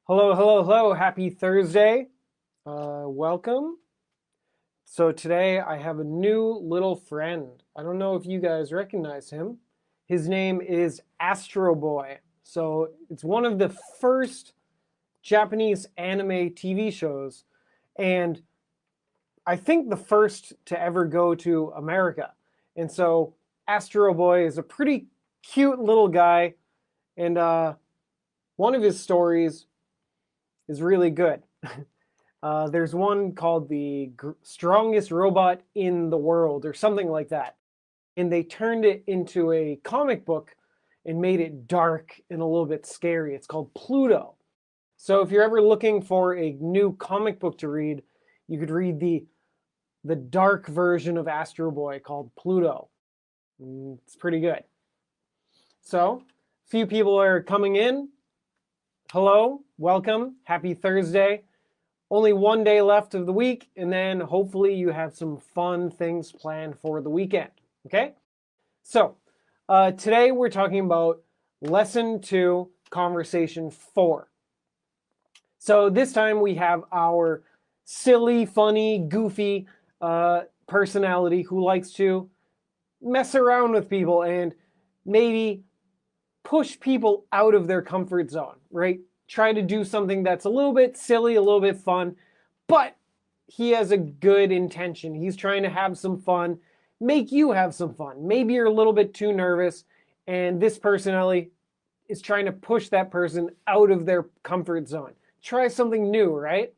Hello, hello, hello. Happy Thursday. Welcome. So today I have a new little friend. I don't know if you guys recognize him. His name is Astro Boy. So it's one of the first Japanese anime TV shows, and I think the first to ever go to America. And so Astro Boy is a pretty cute little guy, and one of his stories is really good. There's one called the strongest robot in the world or something like that. And they turned it into a comic book and made it dark and a little bit scary. It's called Pluto. So if you're ever looking for a new comic book to read, you could read the dark version of Astro Boy called Pluto. It's pretty good. So a few people are coming in. Hello, welcome, happy Thursday. Only one day left of the week, and then hopefully you have some fun things planned for the weekend, okay? So today we're talking about Lesson 2, Conversation 4. So this time we have our silly, funny, goofy personality who likes to mess around with people and maybe push people out of their comfort zone, right? Try to do something that's a little bit silly, a little bit fun, but he has a good intention. He's trying to have some fun, make you have some fun. Maybe you're a little bit too nervous, and this personality is trying to push that person out of their comfort zone. Try something new, right?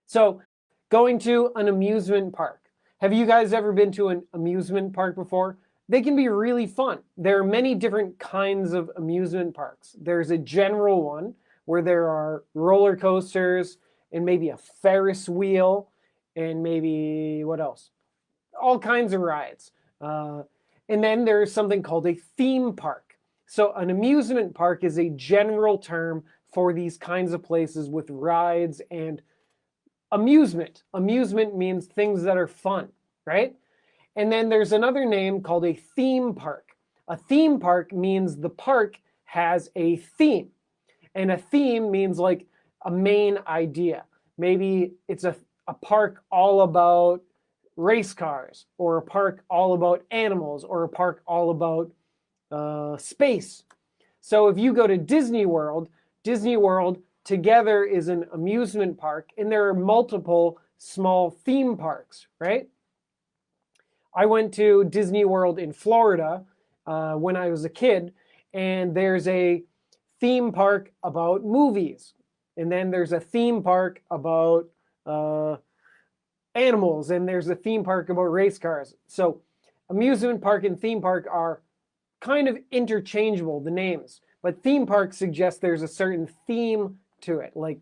So, going to an amusement park. Have you guys ever been to an amusement park before? They can be really fun. There are many different kinds of amusement parks. There's a general one where there are roller coasters and maybe a Ferris wheel and maybe what else? All kinds of rides. And then there's something called a theme park. So an amusement park is a general term for these kinds of places with rides and amusement. Amusement means things that are fun, right? And then there's another name called a theme park. A theme park means the park has a theme. And a theme means like a main idea. Maybe it's a park all about race cars, or a park all about animals, or a park all about space. So if you go to Disney World together is an amusement park, and there are multiple small theme parks, right? I went to Disney World in Florida when I was a kid, and there's a theme park about movies. And then there's a theme park about animals, and there's a theme park about race cars. So amusement park and theme park are kind of interchangeable, the names. But theme park suggests there's a certain theme to it, like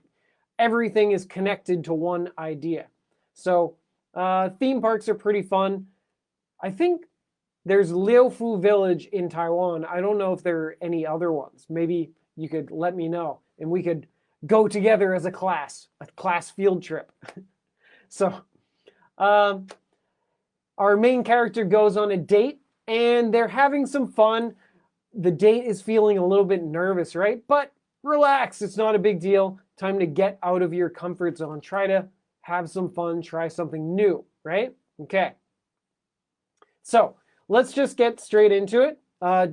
everything is connected to one idea. So theme parks are pretty fun. I think there's Liufu Village in Taiwan. I don't know if there are any other ones. Maybe you could let me know, and we could go together as a class field trip. So our main character goes on a date, and they're having some fun. The date is feeling a little bit nervous, right? But relax, it's not a big deal. Time to get out of your comfort zone. Try to have some fun, try something new, right? Okay. So let's just get straight into it.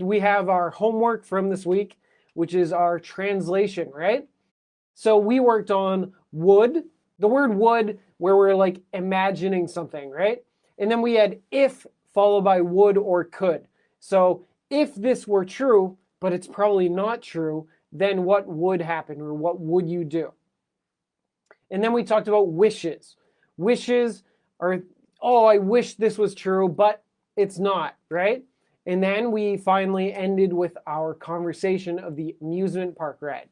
We have our homework from this week, which is our translation, right? So we worked on would, the word would, where we're like imagining something, right? And then we had if followed by would or could. So if this were true, but it's probably not true, then what would happen, or what would you do? And then we talked about wishes. Wishes are, oh, I wish this was true, but it's not, right? And then we finally ended with our conversation of the amusement park ride.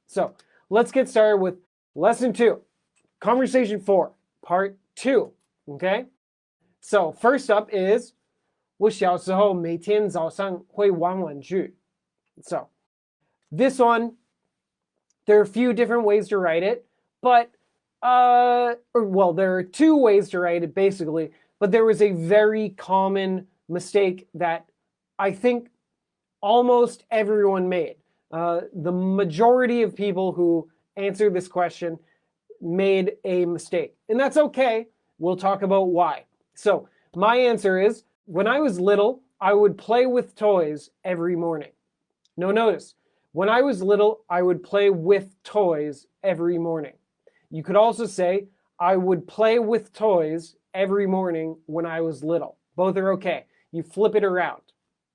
So let's get started with lesson 2, conversation 4, part 2, okay? So first up is 我小时候每天早上会玩玩具. So this one, there are a few different ways to write it, but well, there are 2 ways to write it basically, but there was a very common mistake that I think almost everyone made. The majority of people who answered this question made a mistake. And that's okay. We'll talk about why. So my answer is, when I was little, I would play with toys every morning. No, notice, when I was little, I would play with toys every morning. You could also say, I would play with toys every morning when I was little. Both are okay. You flip it around,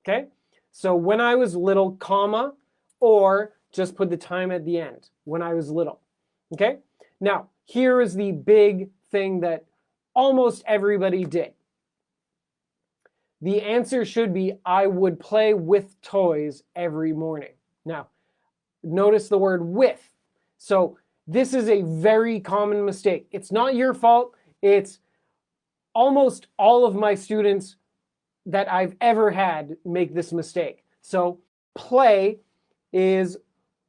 okay? So when I was little, comma, or just put the time at the end, when I was little, okay? Now, here is the big thing that almost everybody did. The answer should be, I would play with toys every morning. Now, notice the word with. So this is a very common mistake. It's not your fault. It's almost all of my students that I've ever had make this mistake. So play is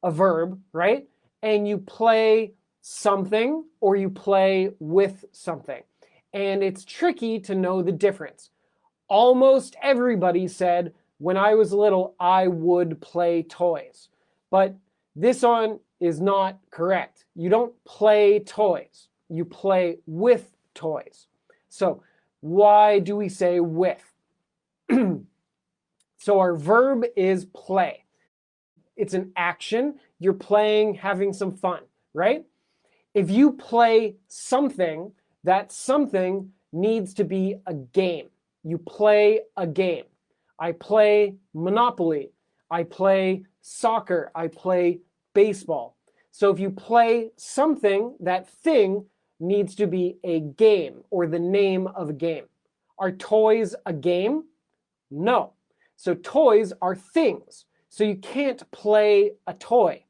a verb, right? And you play something or you play with something. And it's tricky to know the difference. Almost everybody said, when I was little, I would play toys. But this one is not correct. You don't play toys. You play with toys. So why do we say with? So our verb is play. It's an action. You're playing, having some fun, right? If you play something, that something needs to be a game. You play a game. I play Monopoly. I play soccer. I play baseball. So if you play something, that thing needs to be a game or the name of a game. Are toys a game? No. So toys are things. So you can't play a toy.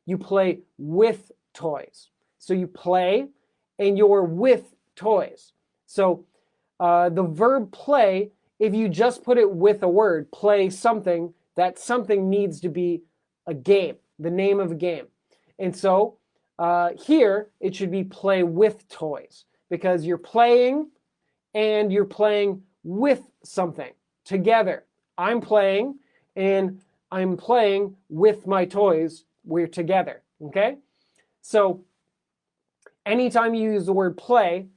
You play with toys. So you play and you're with toys. So the verb play, if you just put it with a word, play something, that something needs to be a game, the name of a game. And so here it should be play with toys, because you're playing and you're playing with something together. I'm playing and I'm playing with my toys. We're together, okay? So anytime you use the word play,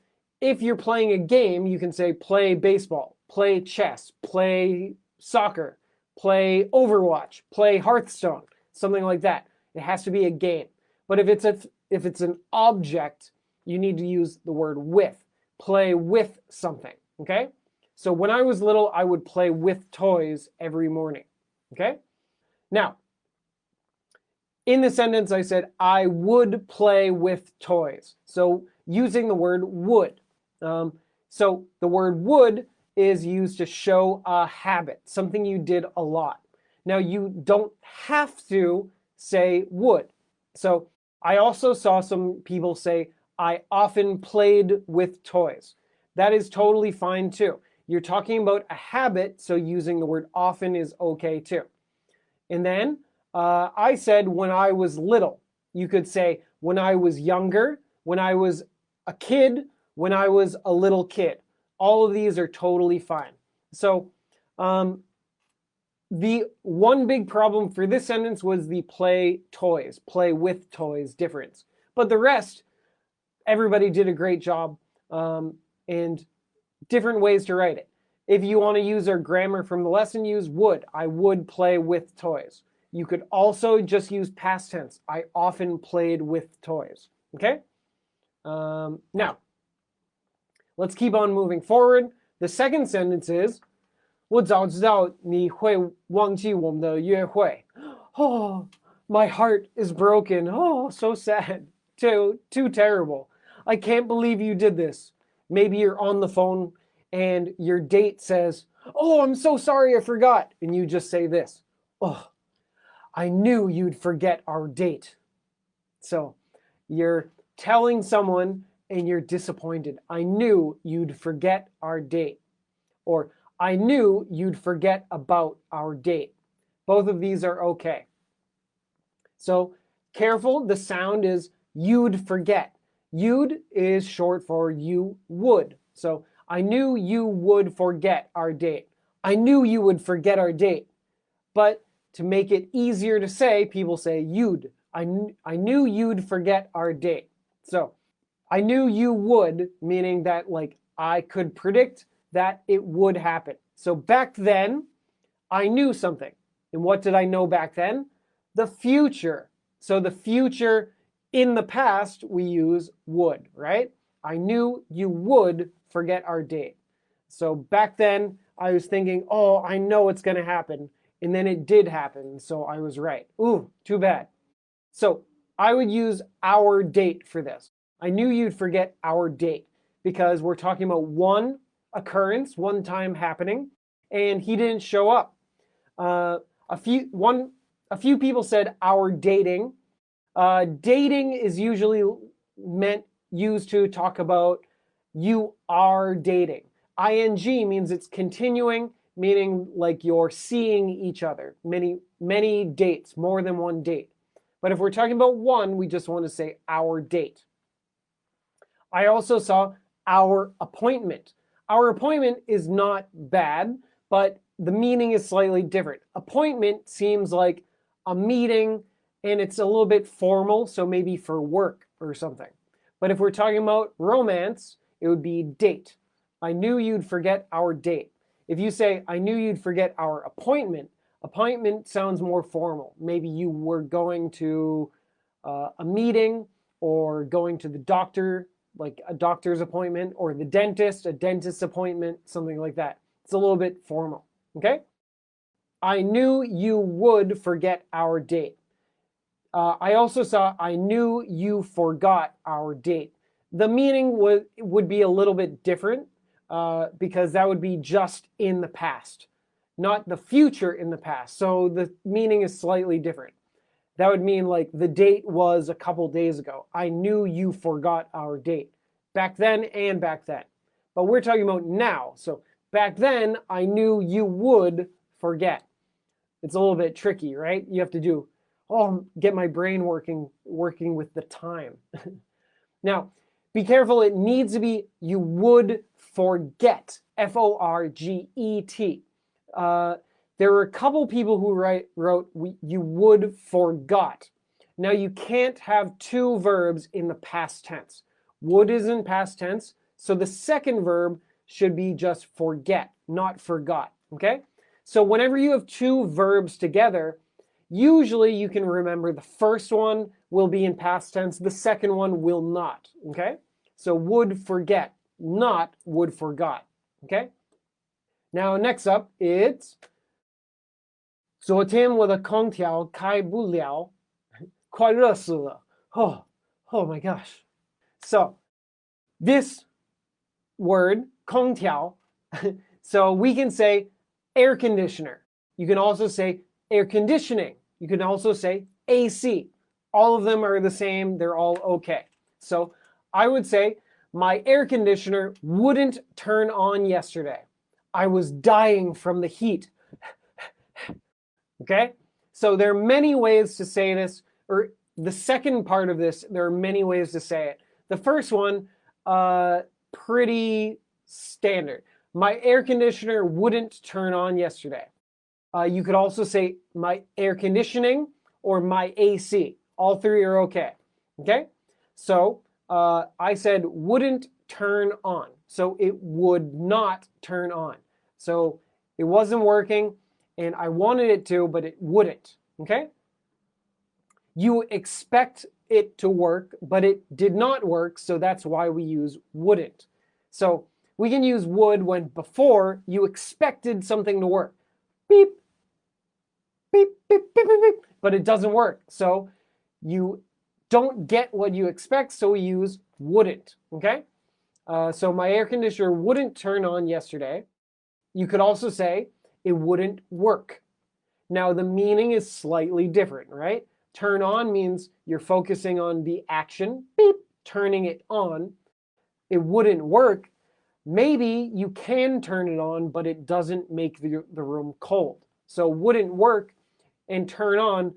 if you're playing a game, you can say play baseball, play chess, play soccer, play Overwatch, play Hearthstone, something like that. It has to be a game. But if it's an object, you need to use the word with. Play with something, okay? So when I was little, I would play with toys every morning, okay? Now, in the sentence, I said, I would play with toys. So using the word would. So the word would is used to show a habit, something you did a lot. Now, you don't have to say would. So I also saw some people say, I often played with toys. That is totally fine too. You're talking about a habit, so using the word often is okay too. And then I said when I was little. You could say when I was younger, when I was a kid, when I was a little kid. All of these are totally fine. So the one big problem for this sentence was the play toys, play with toys difference. But the rest, everybody did a great job, and different ways to write it. If you want to use our grammar from the lesson, use would. I would play with toys. You could also just use past tense. I often played with toys. Okay? Now, let's keep on moving forward. The second sentence is, 我早知道你会忘记我们的约会. Oh, my heart is broken. Oh, so sad. Too terrible. I can't believe you did this. Maybe you're on the phone and your date says, oh, I'm so sorry, I forgot. And you just say this, oh, I knew you'd forget our date. So you're telling someone and you're disappointed. I knew you'd forget our date. Or I knew you'd forget about our date. Both of these are okay. So careful, the sound is you'd forget. You'd is short for you would. So I knew you would forget our date. I knew you would forget our date. But to make it easier to say, people say you'd I knew you'd forget our date. So I knew you would, meaning that like I could predict that it would happen. So back then, I knew something. And what did I know back then? The future. So the future in the past, we use would, right? I knew you would forget our date. So back then, I was thinking, oh, I know it's going to happen. And then it did happen. So I was right. Ooh, too bad. So I would use our date for this. I knew you'd forget our date because we're talking about one occurrence, one time happening, and he didn't show up. A few people said our dating. Dating is usually used to talk about you are dating. ING means it's continuing, meaning like you're seeing each other. Many dates, more than one date. But if we're talking about one, we just want to say our date. I also saw our appointment. Our appointment is not bad, but the meaning is slightly different. Appointment seems like a meeting and it's a little bit formal, so maybe for work or something. But if we're talking about romance, it would be date. I knew you'd forget our date. If you say, I knew you'd forget our appointment, appointment sounds more formal. Maybe you were going to a meeting or going to the doctor, like a doctor's appointment, or the dentist, a dentist's appointment, something like that. It's a little bit formal, okay? I knew you would forget our date. I also saw, I knew you forgot our date. The meaning would be a little bit different because that would be just in the past, not the future in the past. So the meaning is slightly different. That would mean like the date was a couple days ago. I knew you forgot our date. Back then and back then. But we're talking about now. So back then, I knew you would forget. It's a little bit tricky, right? You have to do, get my brain working with the time. Now, be careful. It needs to be you would forget. Forget. There were a couple people who wrote you would forgot. Now, you can't have two verbs in the past tense. Would is in past tense, so the second verb should be just forget, not forgot, okay? So whenever you have two verbs together, usually you can remember the first one will be in past tense, the second one will not, okay? So would forget, not would forgot, okay? Now next up, it's 昨天我的空调开不了，快热死了. Oh my gosh. So this word, 空调, so we can say air conditioner. You can also say air conditioning. You can also say AC. All of them are the same. They're all okay. So I would say my air conditioner wouldn't turn on yesterday. I was dying from the heat. Okay? So there are many ways to say this, or the second part of this, there are many ways to say it. The first one, pretty standard. My air conditioner wouldn't turn on yesterday. You could also say my air conditioning or my AC. All three are okay. Okay? So I said wouldn't turn on. So it would not turn on. So it wasn't working and I wanted it to, but it wouldn't. Okay? You expect it to work, but it did not work, so that's why we use wouldn't. So we can use would when before you expected something to work. Beep, beep, beep, beep, beep, beep, but it doesn't work. So you don't get what you expect, so we use wouldn't, okay? So my air conditioner wouldn't turn on yesterday. You could also say it wouldn't work. Now the meaning is slightly different, right? Turn on means you're focusing on the action, beep, turning it on. It wouldn't work. Maybe you can turn it on, but it doesn't make the room cold. So wouldn't work and turn on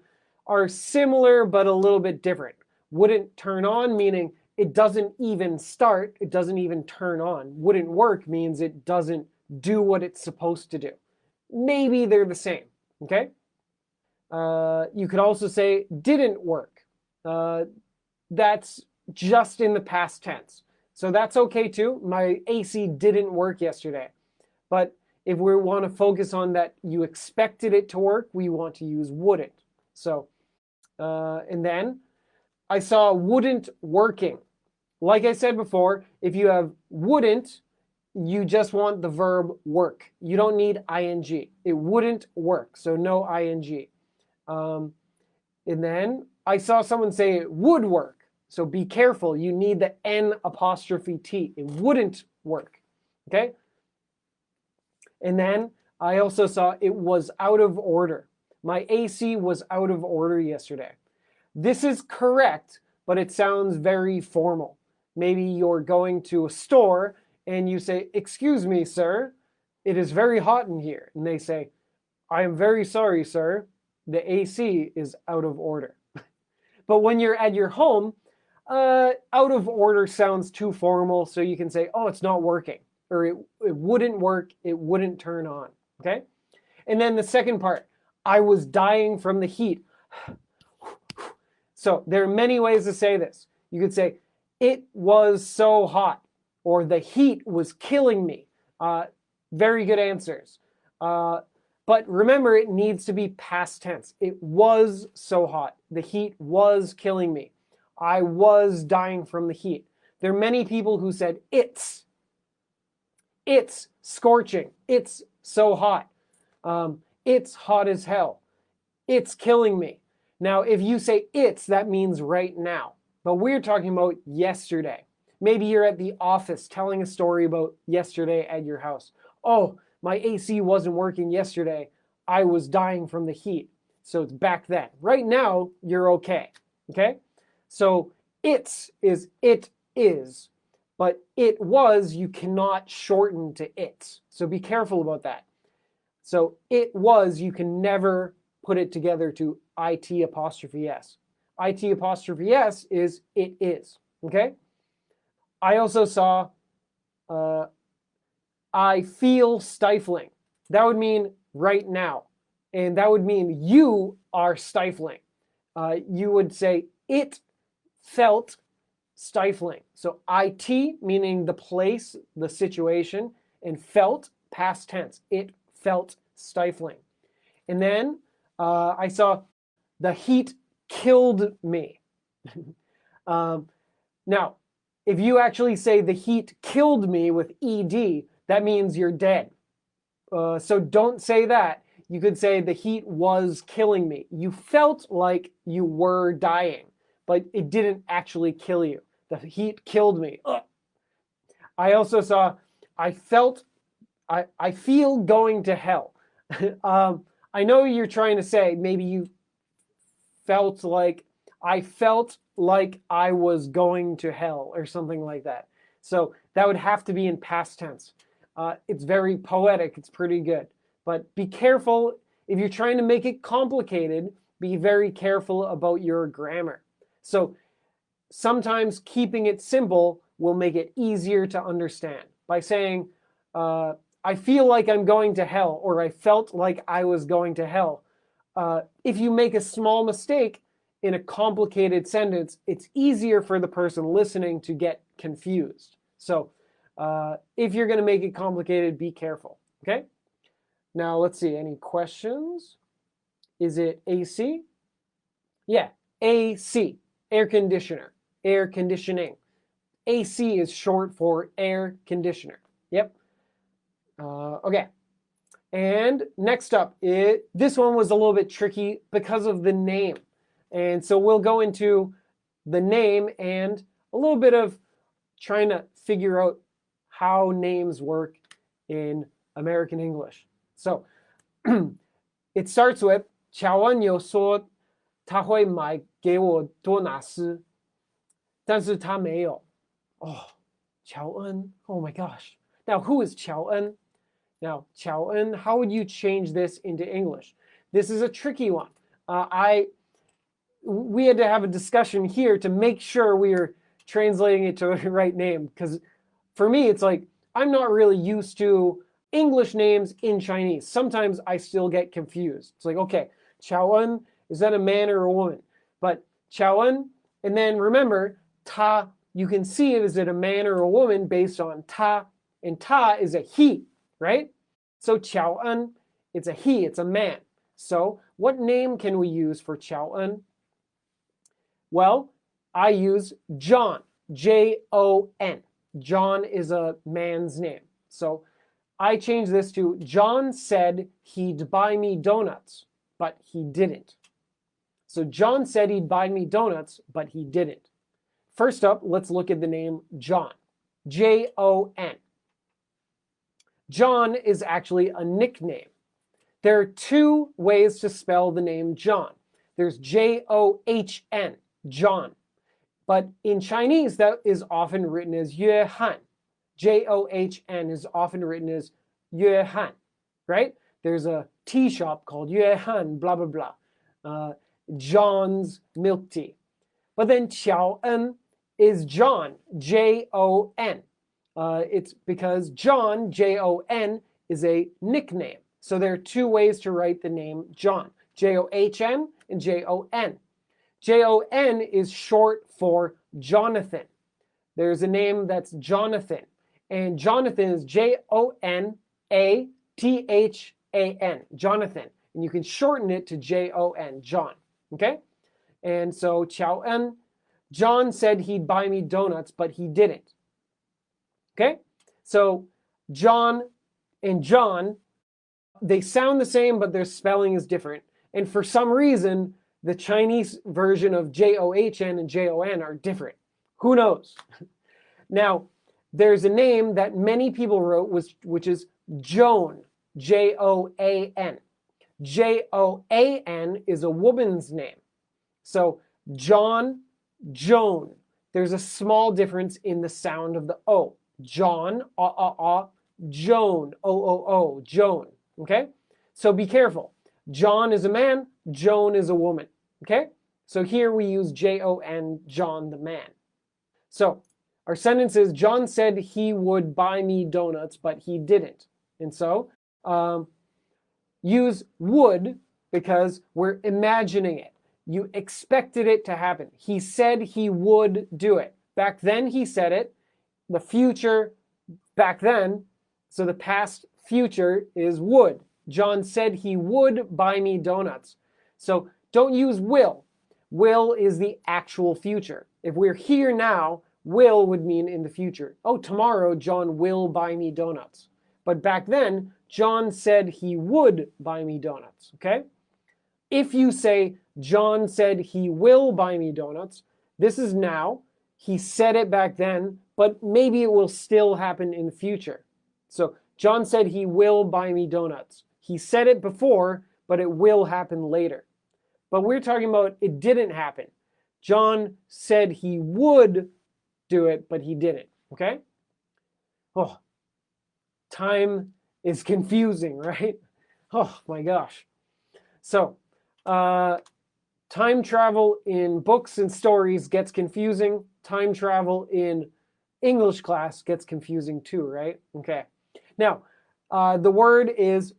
are similar, but a little bit different. Wouldn't turn on meaning it doesn't even start, it doesn't even turn on. Wouldn't work means it doesn't do what it's supposed to do. Maybe they're the same, okay? You could also say didn't work. that's just in the past tense. So that's okay too. My AC didn't work yesterday. But if we want to focus on that you expected it to work, we want to use wouldn't. So, and then I saw wouldn't working. Like I said before, if you have wouldn't, you just want the verb work. You don't need ing. It wouldn't work, so no ing. And then I saw someone say it would work. So be careful. You need the N apostrophe T. It wouldn't work. Okay? And then I also saw it was out of order. My AC was out of order yesterday. This is correct, but it sounds very formal. Maybe you're going to a store and you say, "Excuse me, sir, it is very hot in here." And they say, "I am very sorry, sir, the AC is out of order." But when you're at your home, out of order sounds too formal, so you can say, "Oh, it's not working," or it wouldn't work, it wouldn't turn on, okay? And then the second part, I was dying from the heat. So there are many ways to say this. You could say, it was so hot, or the heat was killing me. Very good answers. But remember, it needs to be past tense. It was so hot. The heat was killing me. I was dying from the heat. There are many people who said it's scorching. It's so hot. It's hot as hell. It's killing me. Now, if you say it's, that means right now. But we're talking about yesterday. Maybe you're at the office telling a story about yesterday at your house. "Oh, my AC wasn't working yesterday. I was dying from the heat." So it's back then. Right now, you're okay. Okay? So it is. But it was, you cannot shorten to it. So be careful about that. So it was, you can never put it together to it apostrophe s. It apostrophe s is it is. Okay? I also saw I feel stifling. That would mean right now. And that would mean you are stifling. You would say it felt stifling. So it meaning the place, the situation, and felt past tense. It felt stifling. And then I saw the heat killed me. Now, if you actually say the heat killed me with ed, that means you're dead. So don't say that. You could say the heat was killing me. You felt like you were dying, but it didn't actually kill you. The heat killed me. Ugh. I also saw I feel going to hell. I know you're trying to say maybe you felt like I felt like I was going to hell or something like that. So that would have to be in past tense. It's very poetic. It's pretty good. But be careful. If you're trying to make it complicated, be very careful about your grammar. So sometimes keeping it simple will make it easier to understand. By saying, I feel like I'm going to hell, or I felt like I was going to hell. If you make a small mistake in a complicated sentence, it's easier for the person listening to get confused. So if you're going to make it complicated, be careful. Okay? Now let's see. Any questions? Is it AC? Yeah, AC, air conditioner, air conditioning. AC is short for air conditioner. Yep. Okay. And next up, this one was a little bit tricky because of the name. And so we'll go into the name and a little bit of trying to figure out how names work in American English. So it starts with 乔恩有说他会买给我多拿斯，但是他没有。Oh, 乔恩, oh my gosh. Now, who is 乔恩? Now, 乔恩, how would you change this into English? This is a tricky one. We had to have a discussion here to make sure we are translating it to the right name. Because for me, it's like, I'm not really used to English names in Chinese. Sometimes I still get confused. It's like, okay, 乔恩, is that a man or a woman? But 乔恩 And then remember, ta, you can see it, is it a man or a woman based on ta, and ta is a he, right? So Qiao En, it's a he, it's a man. So what name can we use for Qiao En? Well, I use John, Jon. John is a man's name. So I changed this to John said he'd buy me donuts, but he didn't. So John said he'd buy me donuts, but he didn't. First up, let's look at the name John. Jon. John is actually a nickname. There are two ways to spell the name John. There's John, John. But in Chinese, that is often written as Yue Han. John is often written as Yue Han, right? There's a tea shop called Yue Han, blah, blah, blah. John's milk tea. But then Qiao En is John, Jon. It's because John, Jon, is a nickname. So there are two ways to write the name John, John and Jon. Jon is short for Jonathan. There's a name that's Jonathan, and Jonathan is Jonathan, Jonathan, and you can shorten it to Jon, John, okay? And so Qiao En, John said he'd buy me donuts, but he didn't. Okay? So John and John, they sound the same, but their spelling is different. And for some reason, the Chinese version of John and Jon are different. Who knows? Now, there's a name that many people wrote, which is Joan, Joan. Joan is a woman's name. So John, Joan. There's a small difference in the sound of the O. John, Joan, O, Joan. Okay? So be careful. John is a man, Joan is a woman. Okay? So here we use Jon, John the man. So our sentence is, John said he would buy me donuts, but he didn't. And so use would because we're imagining it. You expected it to happen. He said he would do it. Back then he said it. The future back then, so the past future is would. John said he would buy me donuts. So don't use will. Will is the actual future. If we're here now, will would mean in the future. Oh, tomorrow John will buy me donuts. But back then, John said he would buy me donuts, okay? If you say, John said he will buy me donuts, this is now. He said it back then, but maybe it will still happen in the future. So John said he will buy me donuts. He said it before, but it will happen later. But we're talking about it didn't happen. John said he would do it, but he didn't, okay? Oh, time is confusing, right? Oh my gosh. So, time travel in books and stories gets confusing. Time travel in English class gets confusing too, right? Okay. Now, the word is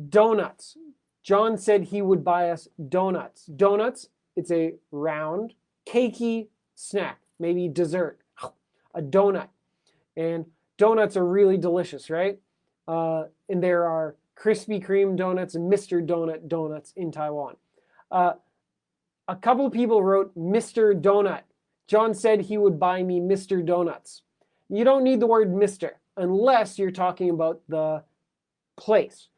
donuts. John said he would buy us donuts. Donuts, it's a round, cakey snack, maybe dessert, a donut. And donuts are really delicious, right? And there are Krispy Kreme donuts and Mr. Donut donuts in Taiwan. A couple of people wrote Mr. Donut. John said he would buy me Mr. Donuts. You don't need the word Mr. unless you're talking about the place.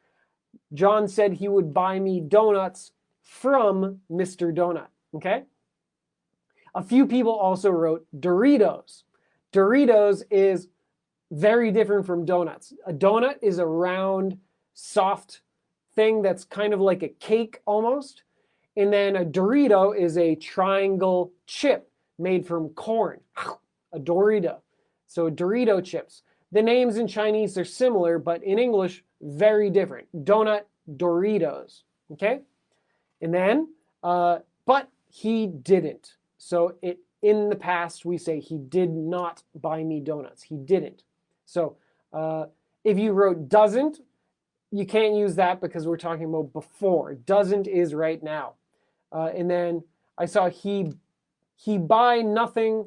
John said he would buy me donuts from Mr. Donut, okay? A few people also wrote Doritos. Doritos is very different from donuts. A donut is a round, soft thing that's kind of like a cake almost. And then a Dorito is a triangle chip made from corn, a Dorito. So Dorito chips. The names in Chinese are similar, but in English, very different. Donut, Doritos, okay? And then, but he didn't. So in the past, we say he did not buy me donuts. He didn't. So if you wrote doesn't, you can't use that because we're talking about before. Doesn't is right now. And then I saw he he buy nothing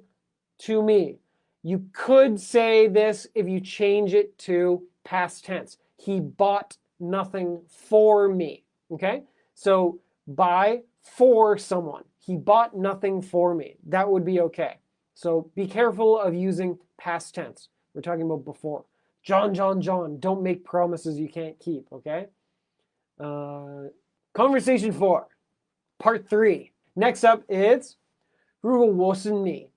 to me. You could say this if you change it to past tense. He bought nothing for me. Okay? So buy for someone. He bought nothing for me. That would be okay. So be careful of using past tense. We're talking about before. John, John, John. Don't make promises you can't keep. Okay? Conversation 4, part 3. Next up is 如果我是你，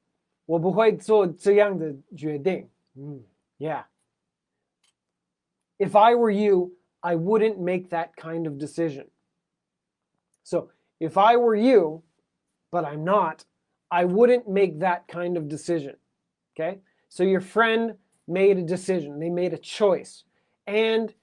我不会做这样的决定。Yeah. If I were you, I wouldn't make that kind of decision. So, if I were you, but I'm not, I wouldn't make that kind of decision. Okay? So your friend made a decision. They made a choice. And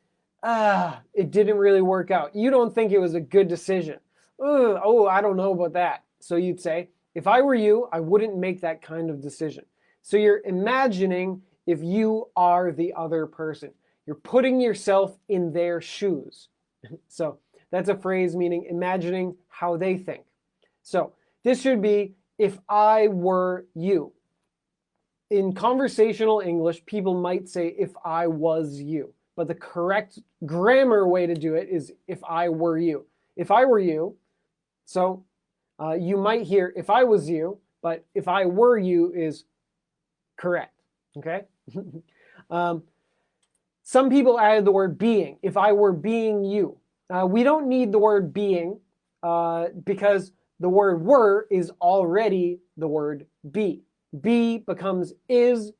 it didn't really work out. You don't think it was a good decision. Oh, I don't know about that. So you'd say, if I were you, I wouldn't make that kind of decision. So you're imagining if you are the other person. You're putting yourself in their shoes. So that's a phrase meaning imagining how they think. So this should be, if I were you. In conversational English, people might say, if I was you. But the correct grammar way to do it is, if I were you. If I were you, so you might hear, if I was you, but if I were you is correct. Okay? Some people added the word being. If I were being you. We don't need the word being because the word were is already the word be. Be becomes is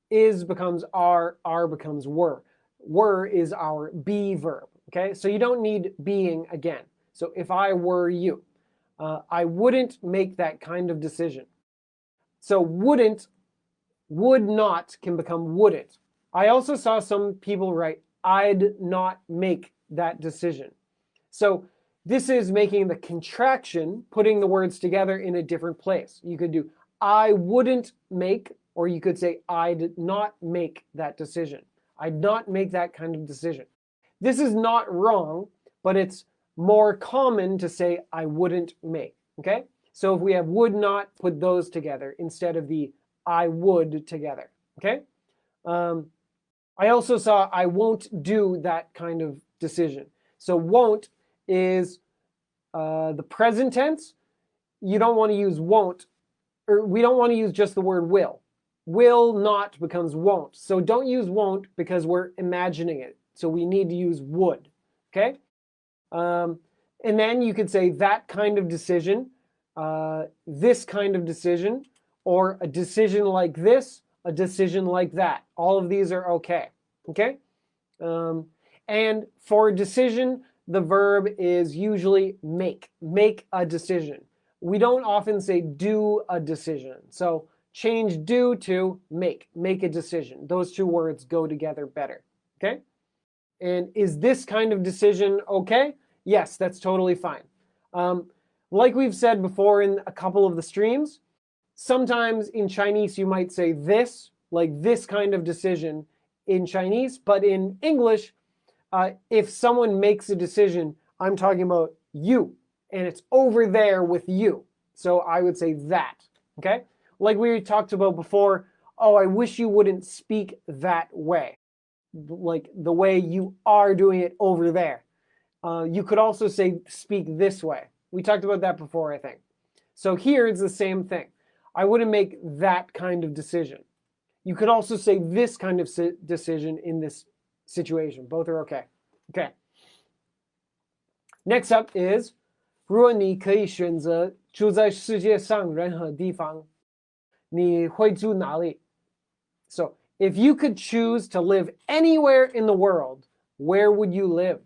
becomes are becomes were. Were is our be verb. Okay, so you don't need being again. So if I were you, I wouldn't make that kind of decision. So wouldn't, would not can become wouldn't. I also saw some people write, I'd not make that decision. So this is making the contraction, putting the words together in a different place. You could do, I wouldn't make, or you could say, I'd not make that decision. I'd not make that kind of decision. This is not wrong, but it's more common to say, I wouldn't make. Okay? So if we have would not, put those together instead of the I would together. Okay? I also saw I won't do that kind of decision. So won't is the present tense. You don't want to use won't, or we don't want to use just the word will. Will not becomes won't. So don't use won't because we're imagining it. So we need to use would. Okay? And then you could say that kind of decision, this kind of decision, or a decision like this, a decision like that. All of these are okay. Okay? And for decision, the verb is usually make. Make a decision. We don't often say do a decision. So change do to make. Make a decision. Those two words go together better. Okay? And is this kind of decision okay? Yes, that's totally fine. Like we've said before in a couple of the streams, sometimes in Chinese you might say this, like this kind of decision in Chinese, but in English, if someone makes a decision, I'm talking about you, and it's over there with you. So I would say that, okay? Like we talked about before, oh, I wish you wouldn't speak that way. Like the way you are doing it over there. You could also say speak this way. We talked about that before, I think. So here it's the same thing. I wouldn't make that kind of decision. You could also say this kind of decision in this situation. Both are okay. Okay. Next up is 如果你可以选择住在世界上任何地方，你会住哪里? So, if you could choose to live anywhere in the world, where would you live?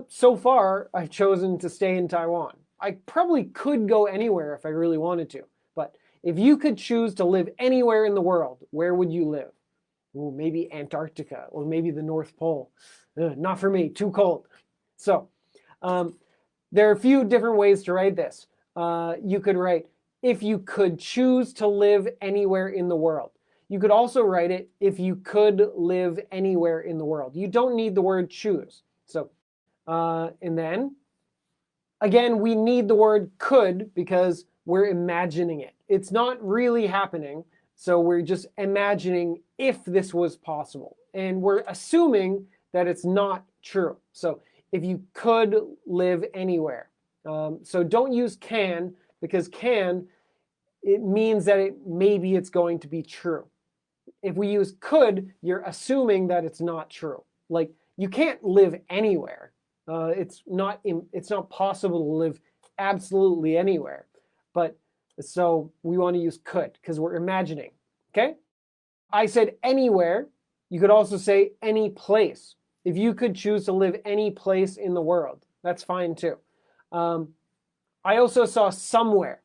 So far, I've chosen to stay in Taiwan. I probably could go anywhere if I really wanted to. But if you could choose to live anywhere in the world, where would you live? Ooh, maybe Antarctica or maybe the North Pole. Not for me, too cold. So there are a few different ways to write this. You could write, if you could choose to live anywhere in the world. You could also write it, if you could live anywhere in the world. You don't need the word choose. So, and then, again, we need the word could because we're imagining it. It's not really happening, so we're just imagining if this was possible. And we're assuming that it's not true. So if you could live anywhere. So don't use can, because can, it means that maybe it's going to be true. If we use could, you're assuming that it's not true. Like, you can't live anywhere. It's not possible to live absolutely anywhere. But so we want to use could because we're imagining. Okay? I said anywhere. You could also say any place. If you could choose to live any place in the world, that's fine too. I also saw somewhere.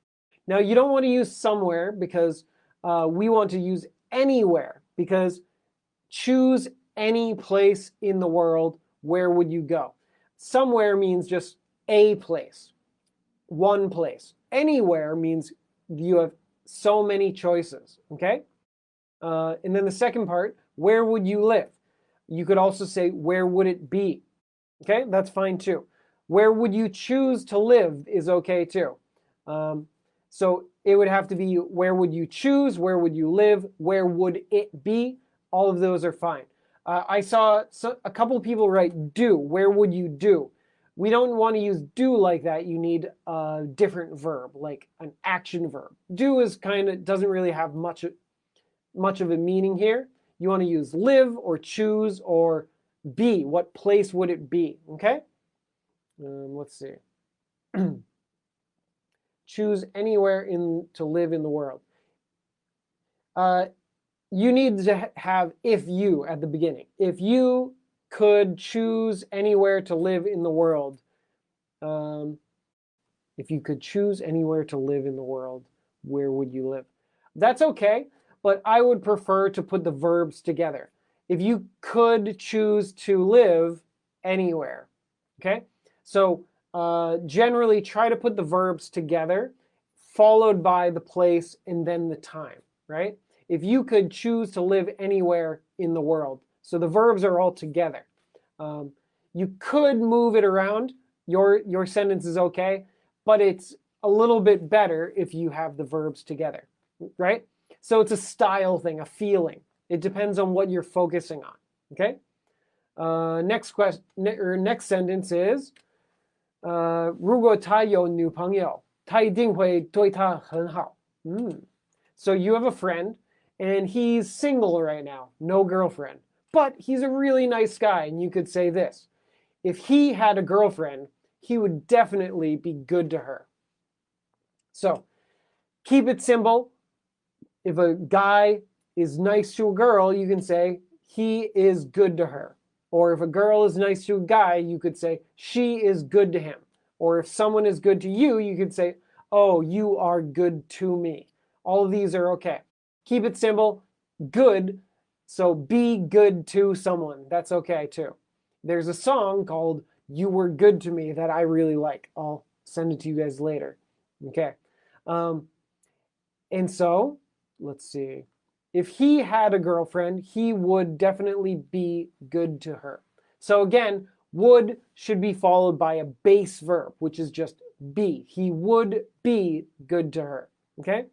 Now, you don't want to use somewhere because we want to use anywhere, because choose any place in the world, where would you go? Somewhere means just a place, one place. Anywhere means you have so many choices, okay? And then the second part, where would you live? You could also say, where would it be? Okay, that's fine too. Where would you choose to live is okay too. So it would have to be, where would you choose? Where would you live? Where would it be? All of those are fine. I saw a couple of people write do. Where would you do? We don't want to use do like that. You need a different verb, like an action verb. Do is doesn't really have much of a meaning here. You want to use live or choose or be. What place would it be? Okay? Let's see. Choose anywhere to live in the world. You need to have if you at the beginning. If you could choose anywhere to live in the world. If you could choose anywhere to live in the world, where would you live? That's okay, but I would prefer to put the verbs together. If you could choose to live anywhere, okay? So generally try to put the verbs together, followed by the place and then the time, right? If you could choose to live anywhere in the world. So the verbs are all together. You could move it around. Your sentence is okay, but it's a little bit better if you have the verbs together, right? So it's a style thing, a feeling. It depends on what you're focusing on, okay? Next sentence is, 如果他有女朋友，他一定会对她很好。So you have a friend, and he's single right now, no girlfriend. But he's a really nice guy, and you could say this. If he had a girlfriend, he would definitely be good to her. So keep it simple. If a guy is nice to a girl, you can say, he is good to her. Or if a girl is nice to a guy, you could say, she is good to him. Or if someone is good to you, you could say, oh, you are good to me. All of these are okay. Keep it simple. Good. So be good to someone. That's okay too. There's a song called You Were Good to Me that I really like. I'll send it to you guys later. Okay. And so, let's see. If he had a girlfriend, he would definitely be good to her. So again, would should be followed by a base verb, which is just be. He would be good to her. Okay?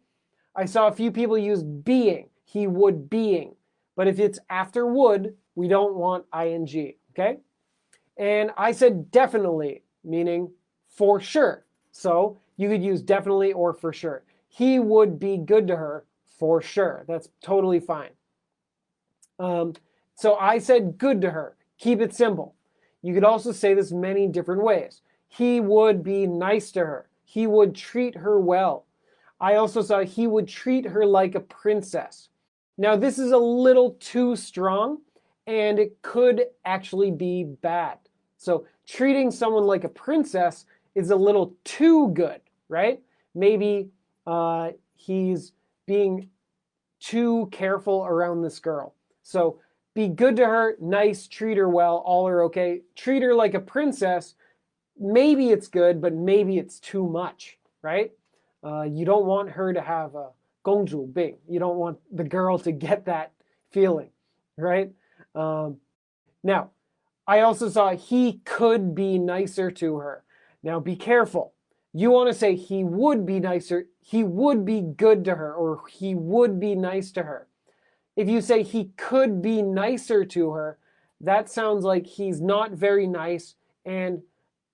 I saw a few people use being. He would being. But if it's after would, we don't want ing. Okay? And I said definitely, meaning for sure. So you could use definitely or for sure. He would be good to her for sure. That's totally fine. So I said good to her. Keep it simple. You could also say this many different ways. He would be nice to her. He would treat her well. I also saw he would treat her like a princess. Now this is a little too strong, and it could actually be bad. So treating someone like a princess is a little too good, right? Maybe he's being too careful around this girl. So be good to her, nice, treat her well, all are okay. Treat her like a princess. Maybe it's good, but maybe it's too much, right? You don't want her to have a 公主病. You don't want the girl to get that feeling, right? Now, I also saw he could be nicer to her. Now be careful. You want to say he would be nicer, he would be good to her, or he would be nice to her. If you say he could be nicer to her, that sounds like he's not very nice, and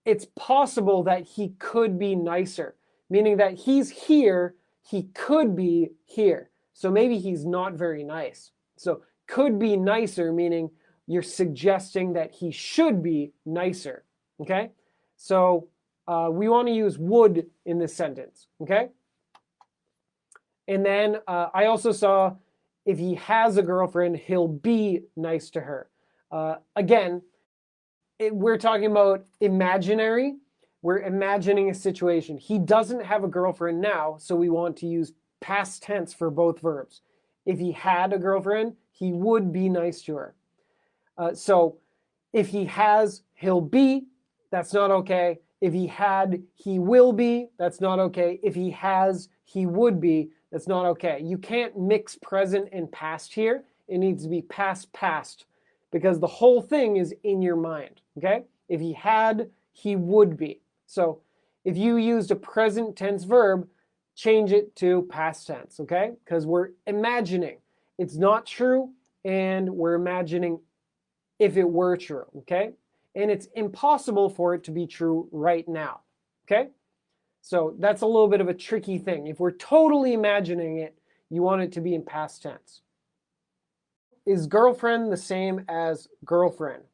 it's possible that he could be nicer, meaning that he's here, he could be here. So maybe he's not very nice. So could be nicer, meaning you're suggesting that he should be nicer, okay? So we want to use would in this sentence, okay? And then I also saw if he has a girlfriend, he'll be nice to her. Again, we're talking about imaginary. We're imagining a situation. He doesn't have a girlfriend now, so we want to use past tense for both verbs. If he had a girlfriend, he would be nice to her. So if he has, he'll be, that's not okay. If he had, he will be, that's not okay. If he has, he would be, that's not okay. You can't mix present and past here. It needs to be past, past, because the whole thing is in your mind, okay? If he had, he would be. So if you used a present tense verb, change it to past tense, okay? Because we're imagining. It's not true, and we're imagining if it were true, okay? And it's impossible for it to be true right now, okay? So that's a little bit of a tricky thing. If we're totally imagining it, you want it to be in past tense. Is girlfriend the same as girlfriend?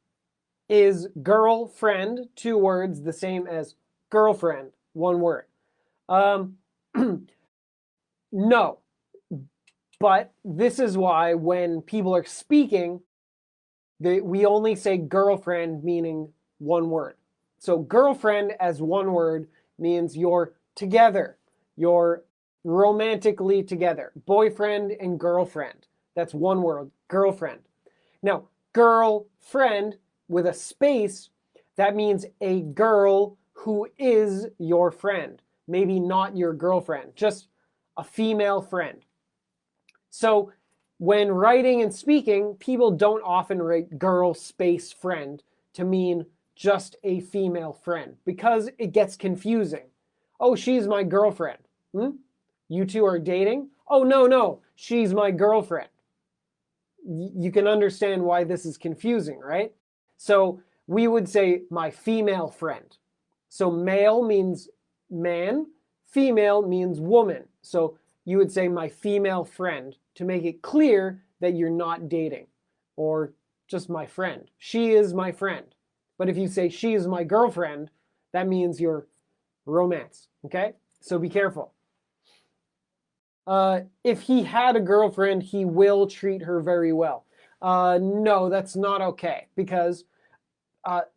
Is girlfriend, 2 words, the same as girlfriend, 1 word? No. But this is why when people are speaking, we only say girlfriend, meaning 1 word. So girlfriend as 1 word means you're together. You're romantically together. Boyfriend and girlfriend. That's 1 word, girlfriend. Now, girlfriend with a space, that means a girl who is your friend. Maybe not your girlfriend, just a female friend. So when writing and speaking, people don't often write girl space friend to mean just a female friend because it gets confusing. Oh, she's my girlfriend. You two are dating? Oh, no, she's my girlfriend. You can understand why this is confusing, right? So we would say my female friend. So male means man, female means woman. So you would say my female friend to make it clear that you're not dating or just my friend. She is my friend. But if you say she is my girlfriend, that means you're romance, okay? So be careful. If he had a girlfriend, he will treat her very well. No, that's not okay because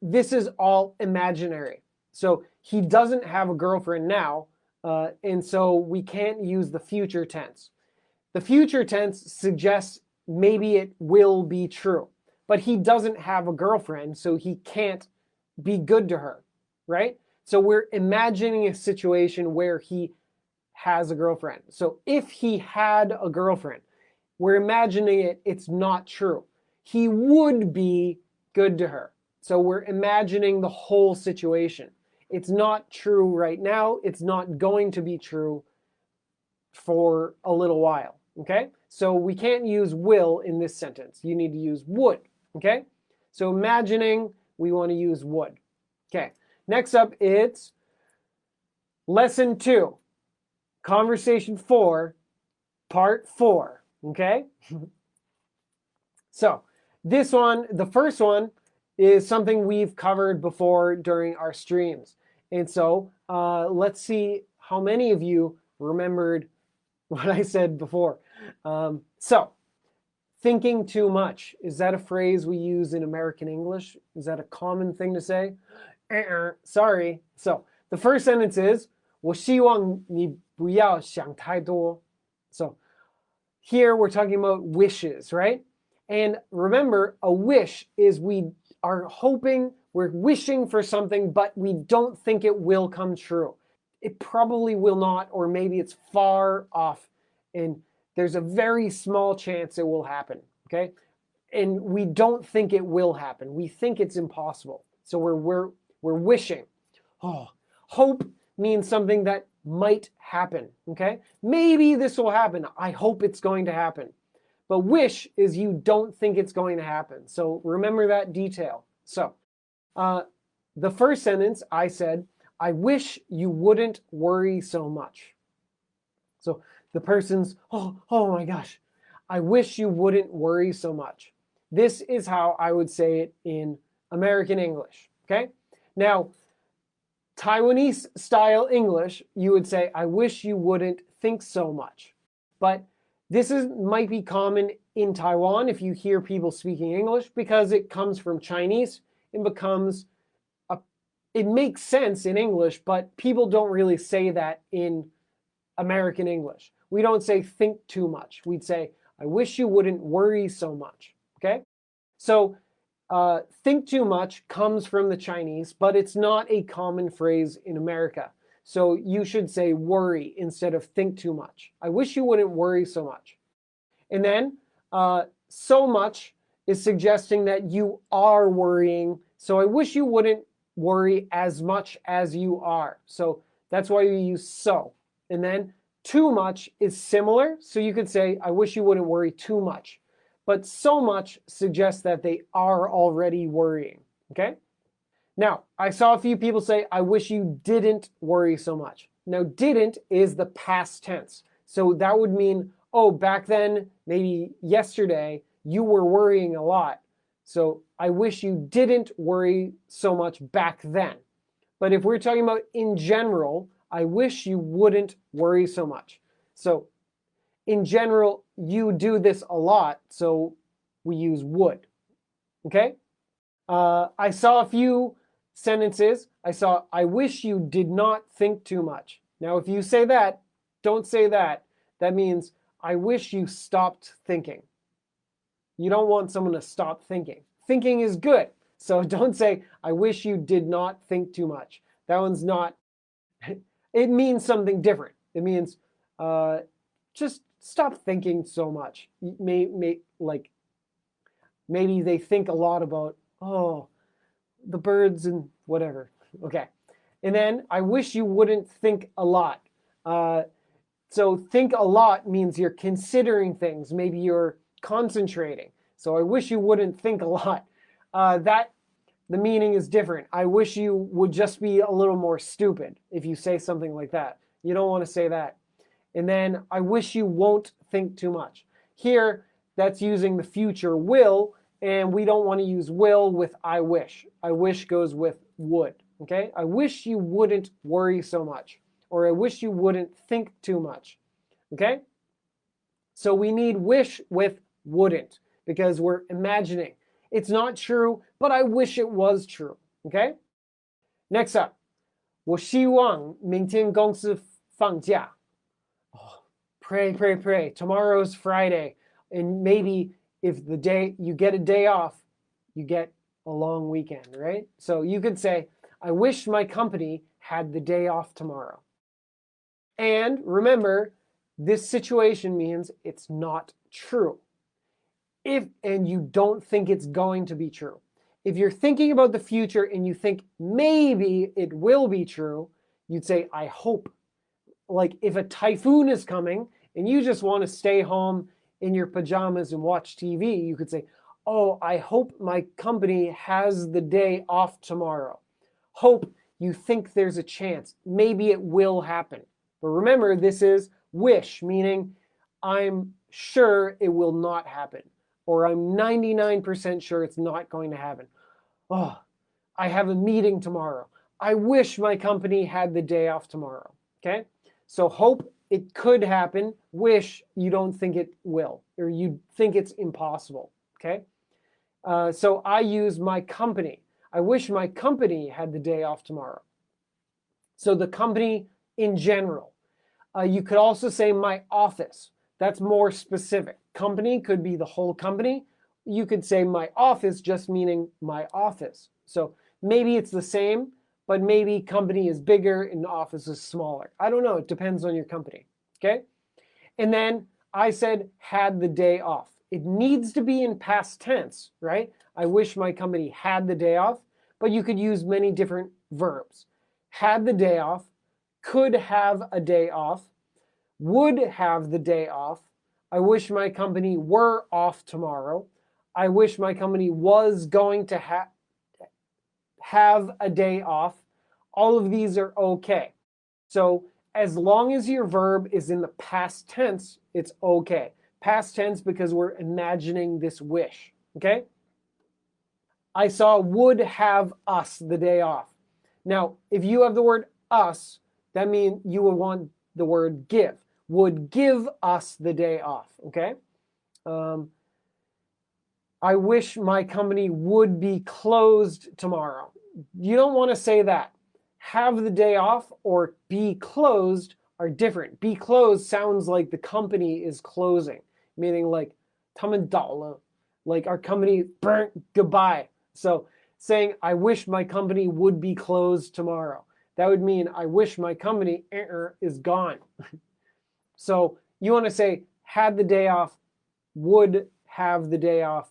this is all imaginary. So he doesn't have a girlfriend now, and so we can't use the future tense. The future tense suggests maybe it will be true, but he doesn't have a girlfriend, so he can't be good to her, right? So we're imagining a situation where he has a girlfriend. So if he had a girlfriend, we're imagining it's not true. He would be good to her. So we're imagining the whole situation. It's not true right now. It's not going to be true for a little while, okay? So we can't use will in this sentence. You need to use would, okay? So imagining, we want to use would. Okay, next up it's lesson 2, conversation 4, part 4, okay? So this one, the first one, is something we've covered before during our streams. And so let's see how many of you remembered what I said before. So thinking too much, is that a phrase we use in American English? Is that a common thing to say? Sorry. So the first sentence is 我希望你不要想太多. So here we're talking about wishes, right? And remember, a wish is we are hoping, we're wishing for something, but we don't think it will come true. It probably will not, or maybe it's far off, and there's a very small chance it will happen, okay? And we don't think it will happen. We think it's impossible. So we're wishing. Oh, hope means something that might happen, okay? Maybe this will happen. I hope it's going to happen. But wish is you don't think it's going to happen. So remember that detail. So the first sentence I said, I wish you wouldn't worry so much. So the person's, oh my gosh, I wish you wouldn't worry so much. This is how I would say it in American English, okay? Now, Taiwanese style English, you would say, I wish you wouldn't think so much. But this might be common in Taiwan if you hear people speaking English because it comes from Chinese. It makes sense in English, but people don't really say that in American English. We don't say think too much. We'd say, I wish you wouldn't worry so much, okay? So think too much comes from the Chinese, but it's not a common phrase in America. So you should say worry instead of think too much. I wish you wouldn't worry so much. And then so much is suggesting that you are worrying. So I wish you wouldn't worry as much as you are. So that's why you use so. And then too much is similar. So you could say, I wish you wouldn't worry too much. But so much suggests that they are already worrying, okay? Now, I saw a few people say, I wish you didn't worry so much. Now, didn't is the past tense. So that would mean, oh, back then, maybe yesterday, you were worrying a lot. So I wish you didn't worry so much back then. But if we're talking about in general, I wish you wouldn't worry so much. So in general, you do this a lot, so we use would, okay? I saw a few sentences. I saw, I wish you did not think too much. Now, if you say that, don't say that. That means, I wish you stopped thinking. You don't want someone to stop thinking. Thinking is good. So don't say, I wish you did not think too much. That one's not, it means something different. It means just stop thinking so much. Like maybe they think a lot about, oh, the birds and whatever. Okay. And then I wish you wouldn't think a lot. So think a lot means you're considering things. Maybe you're concentrating. So I wish you wouldn't think a lot. The meaning is different. I wish you would just be a little more stupid if you say something like that. You don't want to say that. And then I wish you won't think too much. Here, that's using the future will, and we don't want to use will with I wish. I wish goes with would, okay? I wish you wouldn't worry so much, or I wish you wouldn't think too much, okay? So we need wish with wouldn't because we're imagining. It's not true, but I wish it was true, okay? Next up, 我希望明天公司放假. Oh, pray. Tomorrow's Friday. And maybe if the day you get a day off, you get a long weekend, right? So you could say, I wish my company had the day off tomorrow. And remember, this situation means it's not true. And you don't think it's going to be true. If you're thinking about the future and you think maybe it will be true, you'd say, I hope. Like if a typhoon is coming and you just want to stay home in your pajamas and watch TV, you could say, oh, I hope my company has the day off tomorrow. Hope, you think there's a chance. Maybe it will happen. But remember, this is wish, meaning I'm sure it will not happen. Or I'm 99% sure it's not going to happen. Oh, I have a meeting tomorrow. I wish my company had the day off tomorrow. Okay? So hope it could happen. Wish you don't think it will, or you think it's impossible. Okay? So I use my company. I wish my company had the day off tomorrow. So the company in general. You could also say my office. That's more specific. Company could be the whole company. You could say my office, just meaning my office. So maybe it's the same, but maybe company is bigger and office is smaller. I don't know. It depends on your company. Okay? And then I said had the day off. It needs to be in past tense, right? I wish my company had the day off, but you could use many different verbs. Had the day off, could have a day off, would have the day off. I wish my company were off tomorrow. I wish my company was going to have a day off. All of these are okay. So as long as your verb is in the past tense, it's okay. Past tense because we're imagining this wish, okay? I saw would have us the day off. Now, if you have the word us, that means you would want the word give. Would give us the day off, okay? I wish my company would be closed tomorrow. You don't want to say that. Have the day off or be closed are different. Be closed sounds like the company is closing, meaning like 他们倒了, like our company burnt, goodbye. So saying I wish my company would be closed tomorrow. That would mean I wish my company is gone. So you want to say had the day off, would have the day off,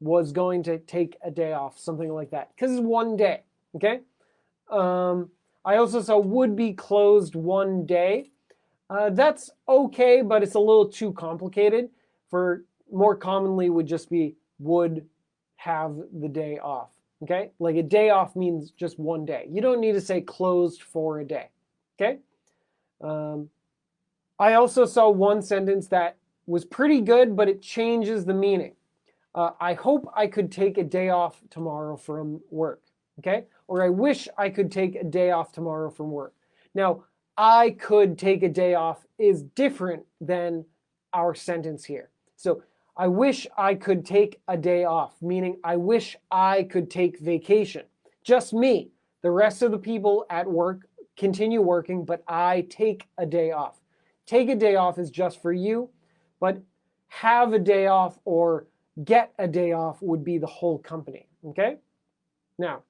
was going to take a day off, something like that. Because it's one day, okay? I also saw would be closed one day. That's okay, but it's a little too complicated. For more commonly would just be would have the day off, okay? Like a day off means just one day. You don't need to say closed for a day, okay? I also saw one sentence that was pretty good, but it changes the meaning. I hope I could take a day off tomorrow from work, okay? Or I wish I could take a day off tomorrow from work. Now, I could take a day off is different than our sentence here. So I wish I could take a day off, meaning I wish I could take vacation. Just me. The rest of the people at work continue working, but I take a day off. Take a day off is just for you, but have a day off or get a day off would be the whole company, okay? Now,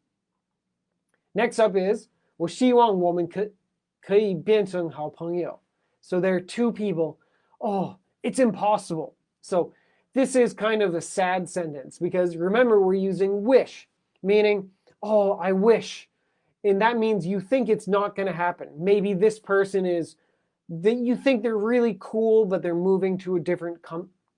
next up is 我希望我们可以变成好朋友. So there are two people. Oh, it's impossible. So this is kind of a sad sentence because remember we're using wish, meaning, oh, I wish. And that means you think it's not going to happen. Maybe this person is, you think they're really cool, but they're moving to a different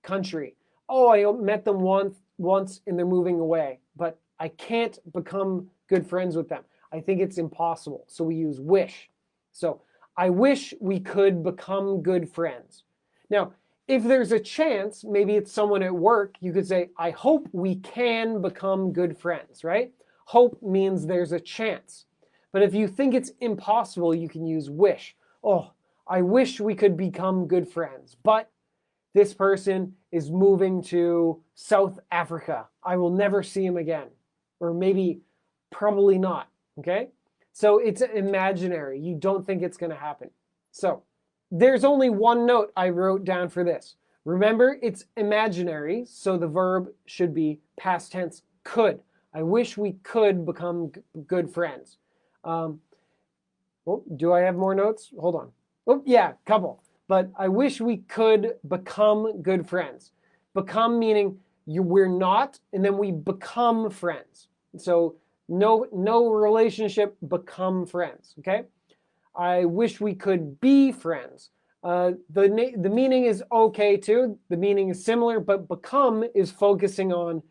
country. Oh, I met them once and they're moving away, but I can't become good friends with them. I think it's impossible. So we use wish. So I wish we could become good friends. Now, if there's a chance, maybe it's someone at work, you could say, I hope we can become good friends, right? Hope means there's a chance. But if you think it's impossible, you can use wish. Oh, I wish we could become good friends, but this person is moving to South Africa. I will never see him again. Or maybe, probably not, okay? So it's imaginary. You don't think it's going to happen. So there's only one note I wrote down for this. Remember, it's imaginary, so the verb should be past tense, could. I wish we could become good friends. Oh, do I have more notes? Hold on. Oh, yeah, couple. But I wish we could become good friends. Become meaning we're not, and then we become friends. So no relationship, become friends, okay? I wish we could be friends. The meaning is okay too. The meaning is similar, but become is focusing on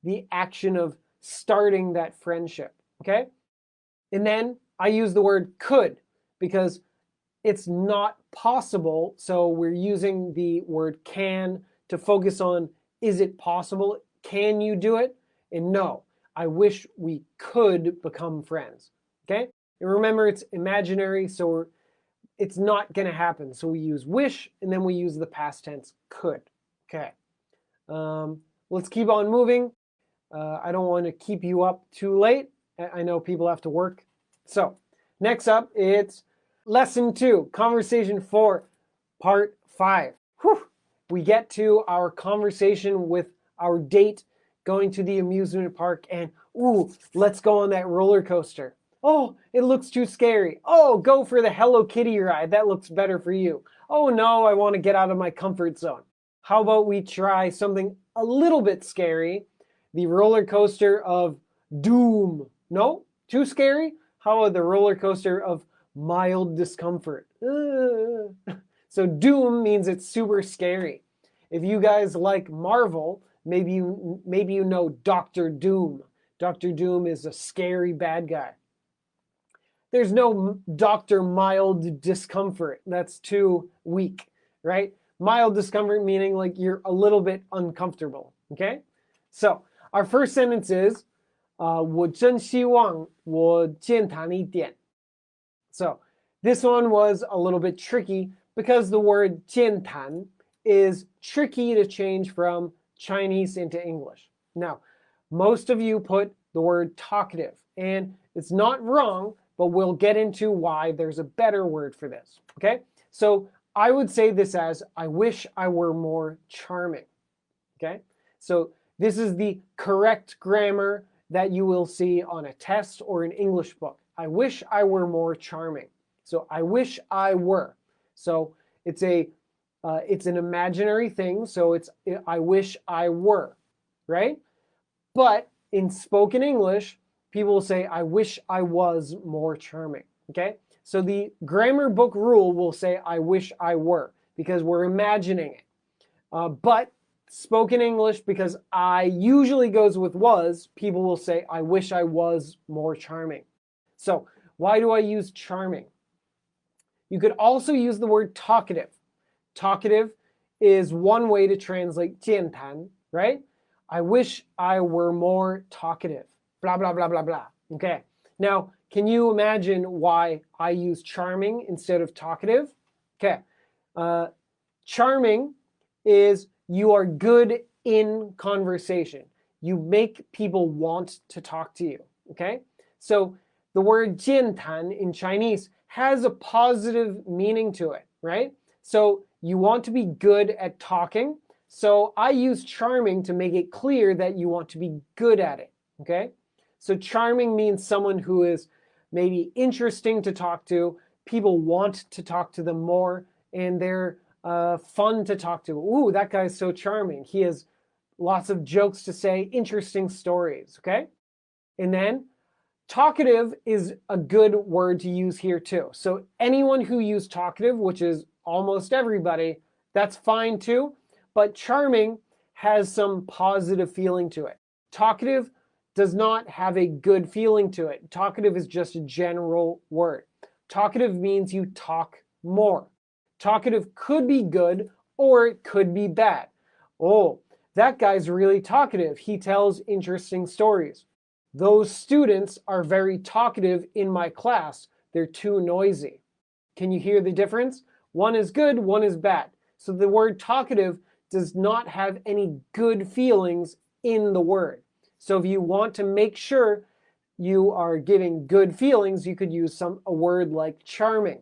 the action of starting that friendship, okay? And then I use the word could because it's not possible. So we're using the word can to focus on, is it possible? Can you do it? And no, I wish we could become friends, okay? And remember, it's imaginary, so it's not going to happen. So we use wish, and then we use the past tense could, okay? Let's keep on moving. I don't want to keep you up too late. I know people have to work. So next up, it's Lesson 2, Conversation 4, Part 5. Whew. We get to our conversation with our date going to the amusement park and, ooh, let's go on that roller coaster. Oh, it looks too scary. Oh, go for the Hello Kitty ride. That looks better for you. Oh no, I want to get out of my comfort zone. How about we try something a little bit scary? The roller coaster of doom. No? Too scary? How about the roller coaster of mild discomfort. So doom means it's super scary. If you guys like Marvel, maybe you know Doctor Doom. Doctor Doom is a scary bad guy. There's no Dr. Mild Discomfort. That's too weak, right? Mild discomfort meaning like you're a little bit uncomfortable, okay? So our first sentence is, 我真希望我健谈一点. So this one was a little bit tricky because the word 健谈 is tricky to change from Chinese into English. Now, most of you put the word talkative, and it's not wrong, but we'll get into why there's a better word for this, okay? So I would say this as, I wish I were more charming, okay? So this is the correct grammar that you will see on a test or an English book. I wish I were more charming. So I wish I were. So it's an imaginary thing. So it's I wish I were, right? But in spoken English, people will say, I wish I was more charming, okay? So the grammar book rule will say, I wish I were, because we're imagining it. But spoken English, because I usually goes with was, people will say, I wish I was more charming. So why do I use charming? You could also use the word talkative. Talkative is one way to translate 健谈, right? I wish I were more talkative. Blah, blah, blah, blah, blah. Okay. Now, can you imagine why I use charming instead of talkative? Okay. Charming is you are good in conversation. You make people want to talk to you. Okay. So the word 健谈 in Chinese has a positive meaning to it, right? So you want to be good at talking. So I use charming to make it clear that you want to be good at it, okay? So charming means someone who is maybe interesting to talk to, people want to talk to them more, and they're fun to talk to. Ooh, that guy's so charming. He has lots of jokes to say, interesting stories, okay? And then talkative is a good word to use here too. So anyone who uses talkative, which is almost everybody, that's fine too. But charming has some positive feeling to it. Talkative does not have a good feeling to it. Talkative is just a general word. Talkative means you talk more. Talkative could be good or it could be bad. Oh, that guy's really talkative. He tells interesting stories. Those students are very talkative in my class. They're too noisy. Can you hear the difference? One is good, one is bad. So the word talkative does not have any good feelings in the word. So if you want to make sure you are giving good feelings, you could use a word like charming.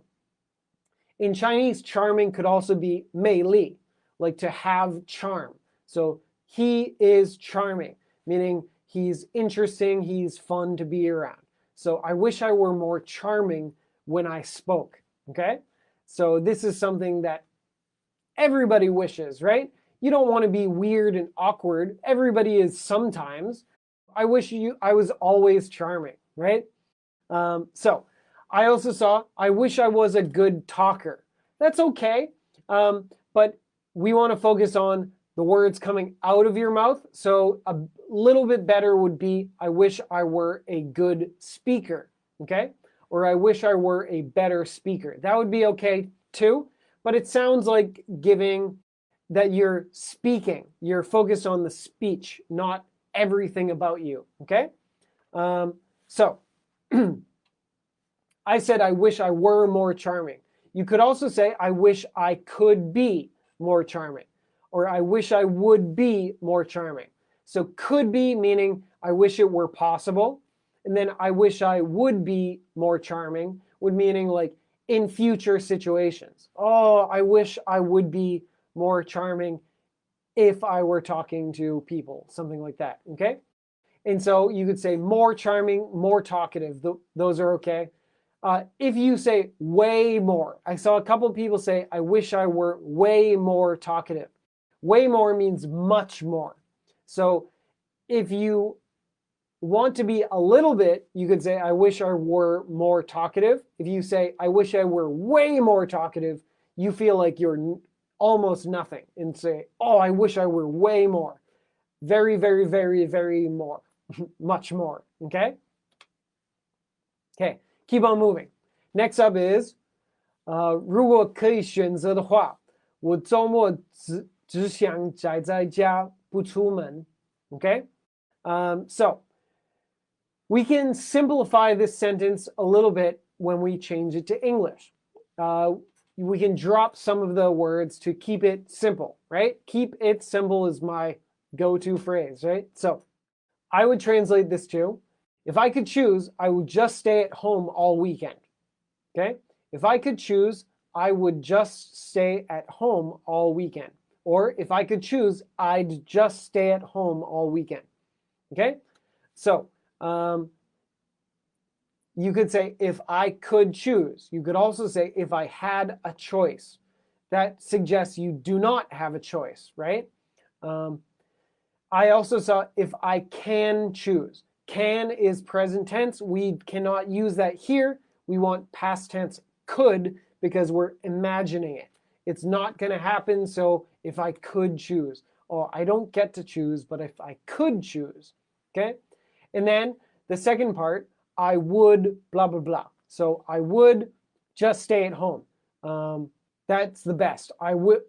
In Chinese, charming could also be 魅力, like to have charm. So he is charming, meaning he's interesting, he's fun to be around. So I wish I were more charming when I spoke, okay? So this is something that everybody wishes, right? You don't want to be weird and awkward. Everybody is sometimes. I wish I was always charming, right? So I also saw, I wish I was a good talker. That's okay. But we want to focus on the words coming out of your mouth. So a little bit better would be, I wish I were a good speaker, okay? Or I wish I were a better speaker. That would be okay too. But it sounds like giving that you're speaking. You're focused on the speech, not everything about you, okay? So I said, I wish I were more charming. You could also say, I wish I could be more charming. Or I wish I would be more charming. So could be meaning I wish it were possible. And then I wish I would be more charming would meaning like in future situations. Oh, I wish I would be more charming if I were talking to people, something like that, okay? And so you could say more charming, more talkative. Those are okay. If you say way more, I saw a couple of people say, I wish I were way more talkative. Way more means much more. So if you want to be a little bit, you could say, I wish I were more talkative. If you say, I wish I were way more talkative, you feel like you're almost nothing. And say, oh, I wish I were way more. Very, very, very, very more. Much more. Okay? Okay, keep on moving. Next up is, 如果可以选择的话，我周末只想宅在家，不出门. Okay? So, we can simplify this sentence a little bit when we change it to English. We can drop some of the words to keep it simple, right? Keep it simple is my go-to phrase, right? So I would translate this to, if I could choose, I would just stay at home all weekend. Okay? If I could choose, I would just stay at home all weekend. Or if I could choose, I'd just stay at home all weekend. Okay? So, you could say, if I could choose. You could also say, if I had a choice. That suggests you do not have a choice, right? I also saw, if I can choose. Can is present tense. We cannot use that here. We want past tense could because we're imagining it. It's not going to happen, so if I could choose. Or I don't get to choose, but if I could choose. Okay? And then the second part, I would blah, blah, blah. So I would just stay at home. That's the best. I would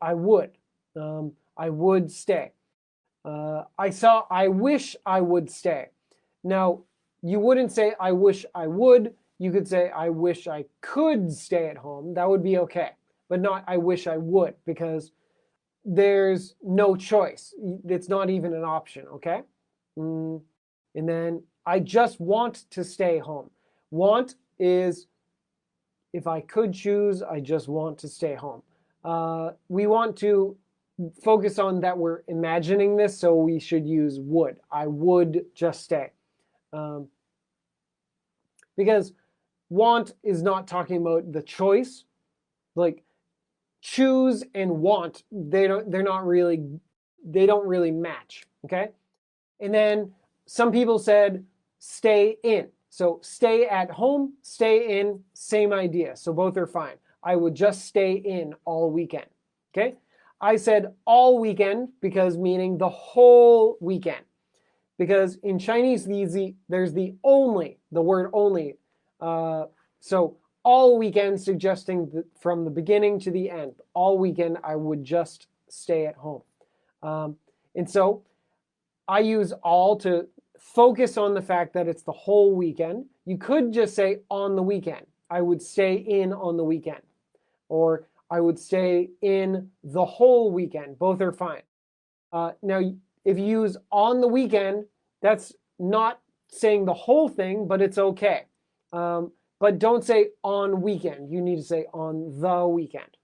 stay. I wish I would stay. Now, you wouldn't say, I wish I would. You could say, I wish I could stay at home. That would be okay. But not, I wish I would, because there's no choice. It's not even an option, okay? And then, I just want to stay home. Want is, if I could choose, I just want to stay home. We want to focus on that we're imagining this, so we should use would. I would just stay. Because want is not talking about the choice. Like choose and want, they don't really match. Okay? And then some people said stay in. So stay at home, stay in, same idea. So both are fine. I would just stay in all weekend. Okay? I said all weekend because meaning the whole weekend. Because in Chinese, there's the word only. So all weekend suggesting from the beginning to the end. All weekend, I would just stay at home. And so I use all to focus on the fact that it's the whole weekend. You could just say on the weekend. I would stay in on the weekend. Or I would stay in the whole weekend. Both are fine. Now, if you use on the weekend, that's not saying the whole thing, but it's okay. But don't say on weekend. You need to say on the weekend.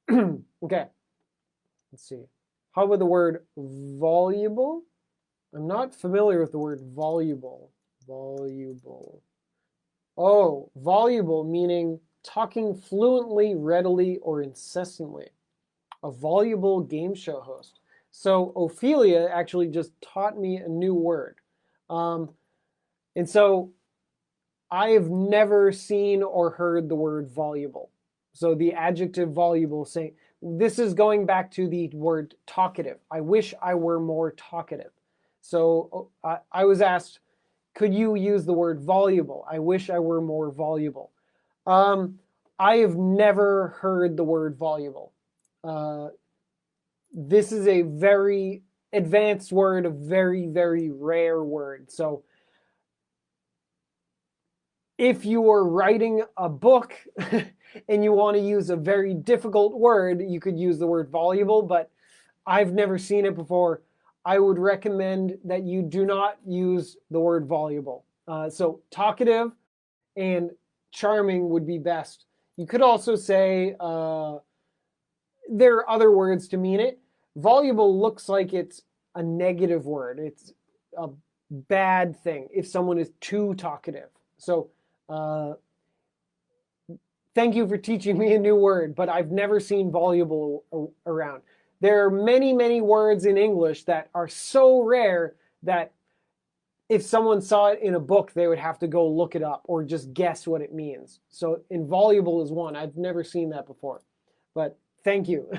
Okay. Let's see. How about the word voluble? I'm not familiar with the word voluble. Voluble. Oh, voluble meaning talking fluently, readily, or incessantly. A voluble game show host. So Ophelia actually just taught me a new word. And so I have never seen or heard the word voluble. So the adjective voluble, saying, this is going back to the word talkative. I wish I were more talkative. So I was asked, could you use the word voluble? I wish I were more voluble. I have never heard the word voluble. This is a very advanced word, a very, very rare word. So if you are writing a book and you want to use a very difficult word, you could use the word voluble, but I've never seen it before. I would recommend that you do not use the word voluble. So talkative and charming would be best. You could also say, there are other words to mean it. Voluble looks like it's a negative word. It's a bad thing if someone is too talkative. So thank you for teaching me a new word, but I've never seen voluble around. There are many, many words in English that are so rare that if someone saw it in a book, they would have to go look it up or just guess what it means. So involuble is one. I've never seen that before, but thank you.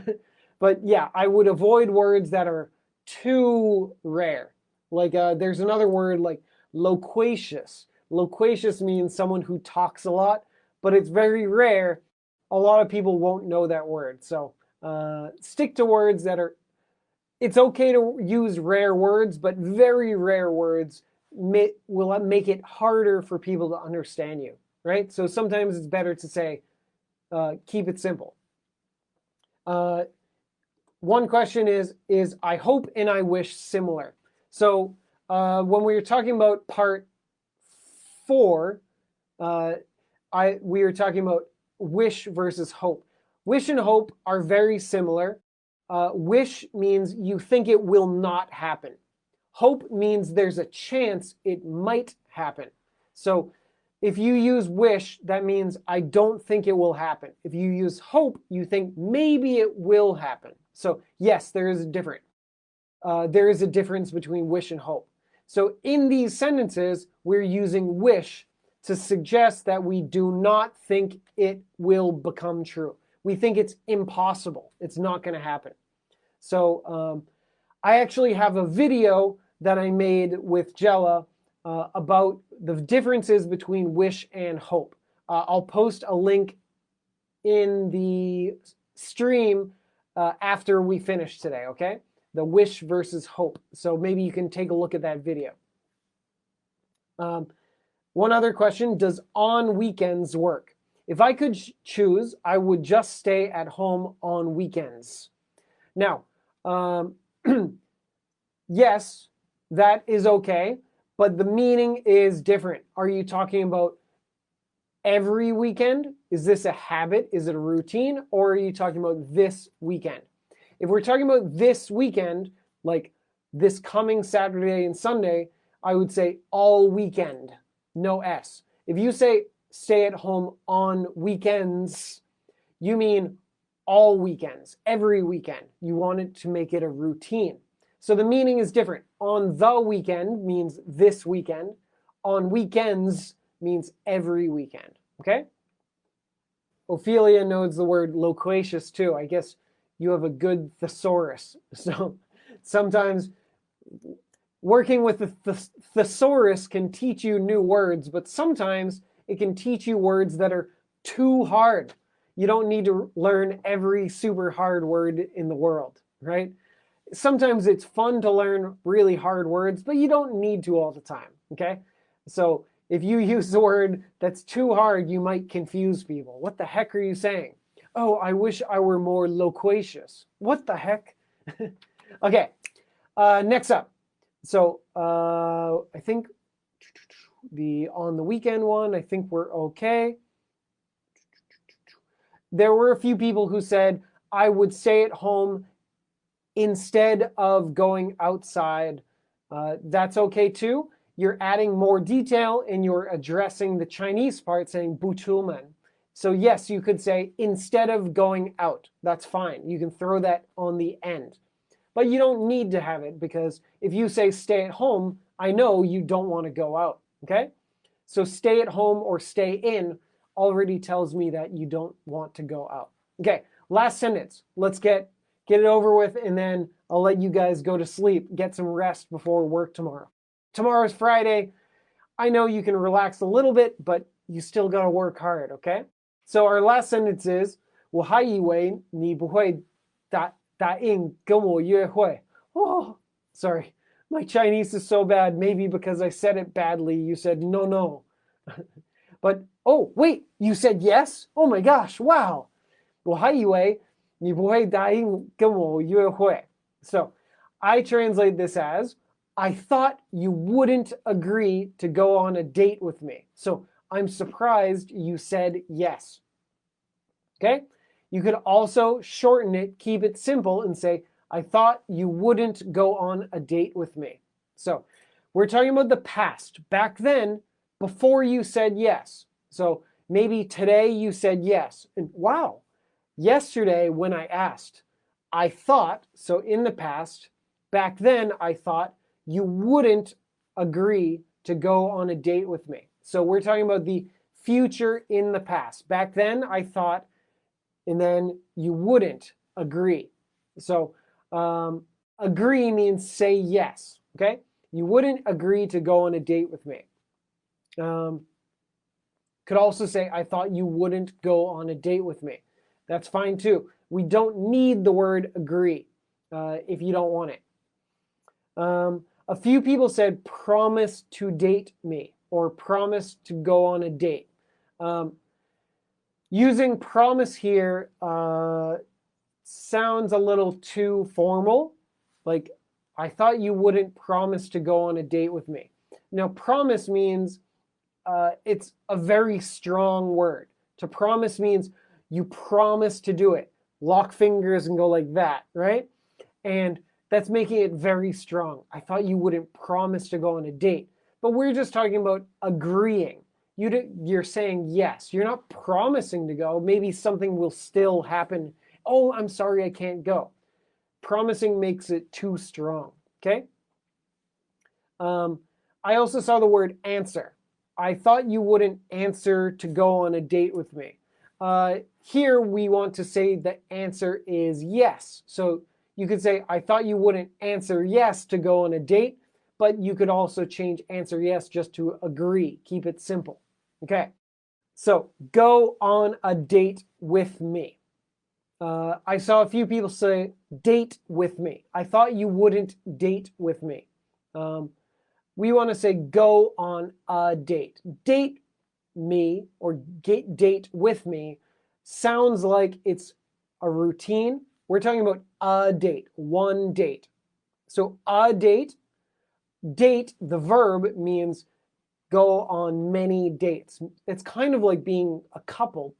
But yeah, I would avoid words that are too rare. Like there's another word like loquacious. Loquacious means someone who talks a lot, but it's very rare. A lot of people won't know that word. So stick to words that are, it's okay to use rare words, but very rare words will make it harder for people to understand you, right? So sometimes it's better to say, keep it simple. One question is I hope and I wish similar? So when we were talking about part 4, we were talking about wish versus hope. Wish and hope are very similar. Wish means you think it will not happen. Hope means there's a chance it might happen. So if you use wish, that means I don't think it will happen. If you use hope, you think maybe it will happen. So yes, there is a difference. There is a difference between wish and hope. So in these sentences, we're using wish to suggest that we do not think it will become true. We think it's impossible. It's not going to happen. So I actually have a video that I made with Jella about the differences between wish and hope. I'll post a link in the stream after we finish today, okay? The wish versus hope. So maybe you can take a look at that video. One other question, does on weekends work? If I could choose, I would just stay at home on weekends. Now, yes, that is okay, but the meaning is different. Are you talking about every weekend? Is this a habit? Is it a routine? Or are you talking about this weekend? If we're talking about this weekend, like this coming Saturday and Sunday, I would say all weekend, no S. If you say stay at home on weekends, you mean all weekends, every weekend. You want it to make it a routine. So the meaning is different. On the weekend means this weekend. On weekends means every weekend, okay? Ophelia knows the word loquacious too. I guess you have a good thesaurus. So sometimes working with the thesaurus can teach you new words, but sometimes it can teach you words that are too hard. You don't need to learn every super hard word in the world, right? Sometimes it's fun to learn really hard words, but you don't need to all the time, okay? So if you use the word that's too hard, you might confuse people. What the heck are you saying? Oh, I wish I were more loquacious. What the heck? Okay, next up. So I think the on the weekend one, I think we're okay. There were a few people who said, I would stay at home instead of going outside. That's okay too. You're adding more detail and you're addressing the Chinese part, saying 不出门. So yes, you could say instead of going out. That's fine. You can throw that on the end. But you don't need to have it because if you say stay at home, I know you don't want to go out, okay? So stay at home or stay in already tells me that you don't want to go out. Okay, last sentence. Let's get it over with and then I'll let you guys go to sleep, get some rest before work tomorrow. Tomorrow's Friday. I know you can relax a little bit, but you still got to work hard, okay? So our last sentence is 我还以为你不会答应跟我约会. Oh, sorry. My Chinese is so bad. Maybe because I said it badly, you said no, no. But, oh, wait, you said yes? Oh my gosh, wow. 我还以为你不会答应跟我约会. So I translate this as, I thought you wouldn't agree to go on a date with me. So I'm surprised you said yes. Okay? You could also shorten it, keep it simple, and say, I thought you wouldn't go on a date with me. So we're talking about the past. Back then, before you said yes. So maybe today you said yes. And wow, yesterday when I asked, I thought, so in the past, back then I thought you wouldn't agree to go on a date with me. So we're talking about the future in the past. Back then, I thought, and then you wouldn't agree. So agree means say yes, okay? You wouldn't agree to go on a date with me. Could also say, I thought you wouldn't go on a date with me. That's fine too. We don't need the word agree if you don't want it. A few people said promise to date me or promise to go on a date. Using promise here sounds a little too formal. Like, I thought you wouldn't promise to go on a date with me. Now, promise means it's a very strong word. To promise means you promise to do it. Lock fingers and go like that, right? And that's making it very strong. I thought you wouldn't promise to go on a date. But we're just talking about agreeing. You're saying yes. You're not promising to go. Maybe something will still happen. Oh, I'm sorry, I can't go. Promising makes it too strong, okay? I also saw the word answer. I thought you wouldn't answer to go on a date with me. Here we want to say the answer is yes. So you could say, I thought you wouldn't answer yes to go on a date, but you could also change answer yes just to agree. Keep it simple. Okay, so go on a date with me. I saw a few people say date with me. I thought you wouldn't date with me. We want to say go on a date. Date me or date with me sounds like it's a routine. We're talking about a date, one date. So a date, date, the verb means go on many dates. It's kind of like being a couple,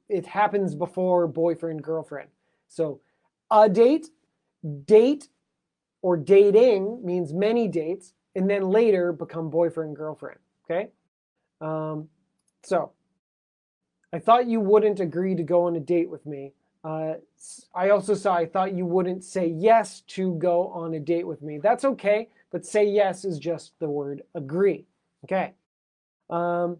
it happens before boyfriend, girlfriend. So a date, date or dating means many dates, and then later become boyfriend, girlfriend, okay? So I thought you wouldn't agree to go on a date with me. I also saw, I thought you wouldn't say yes to go on a date with me. That's okay, but say yes is just the word agree, okay? And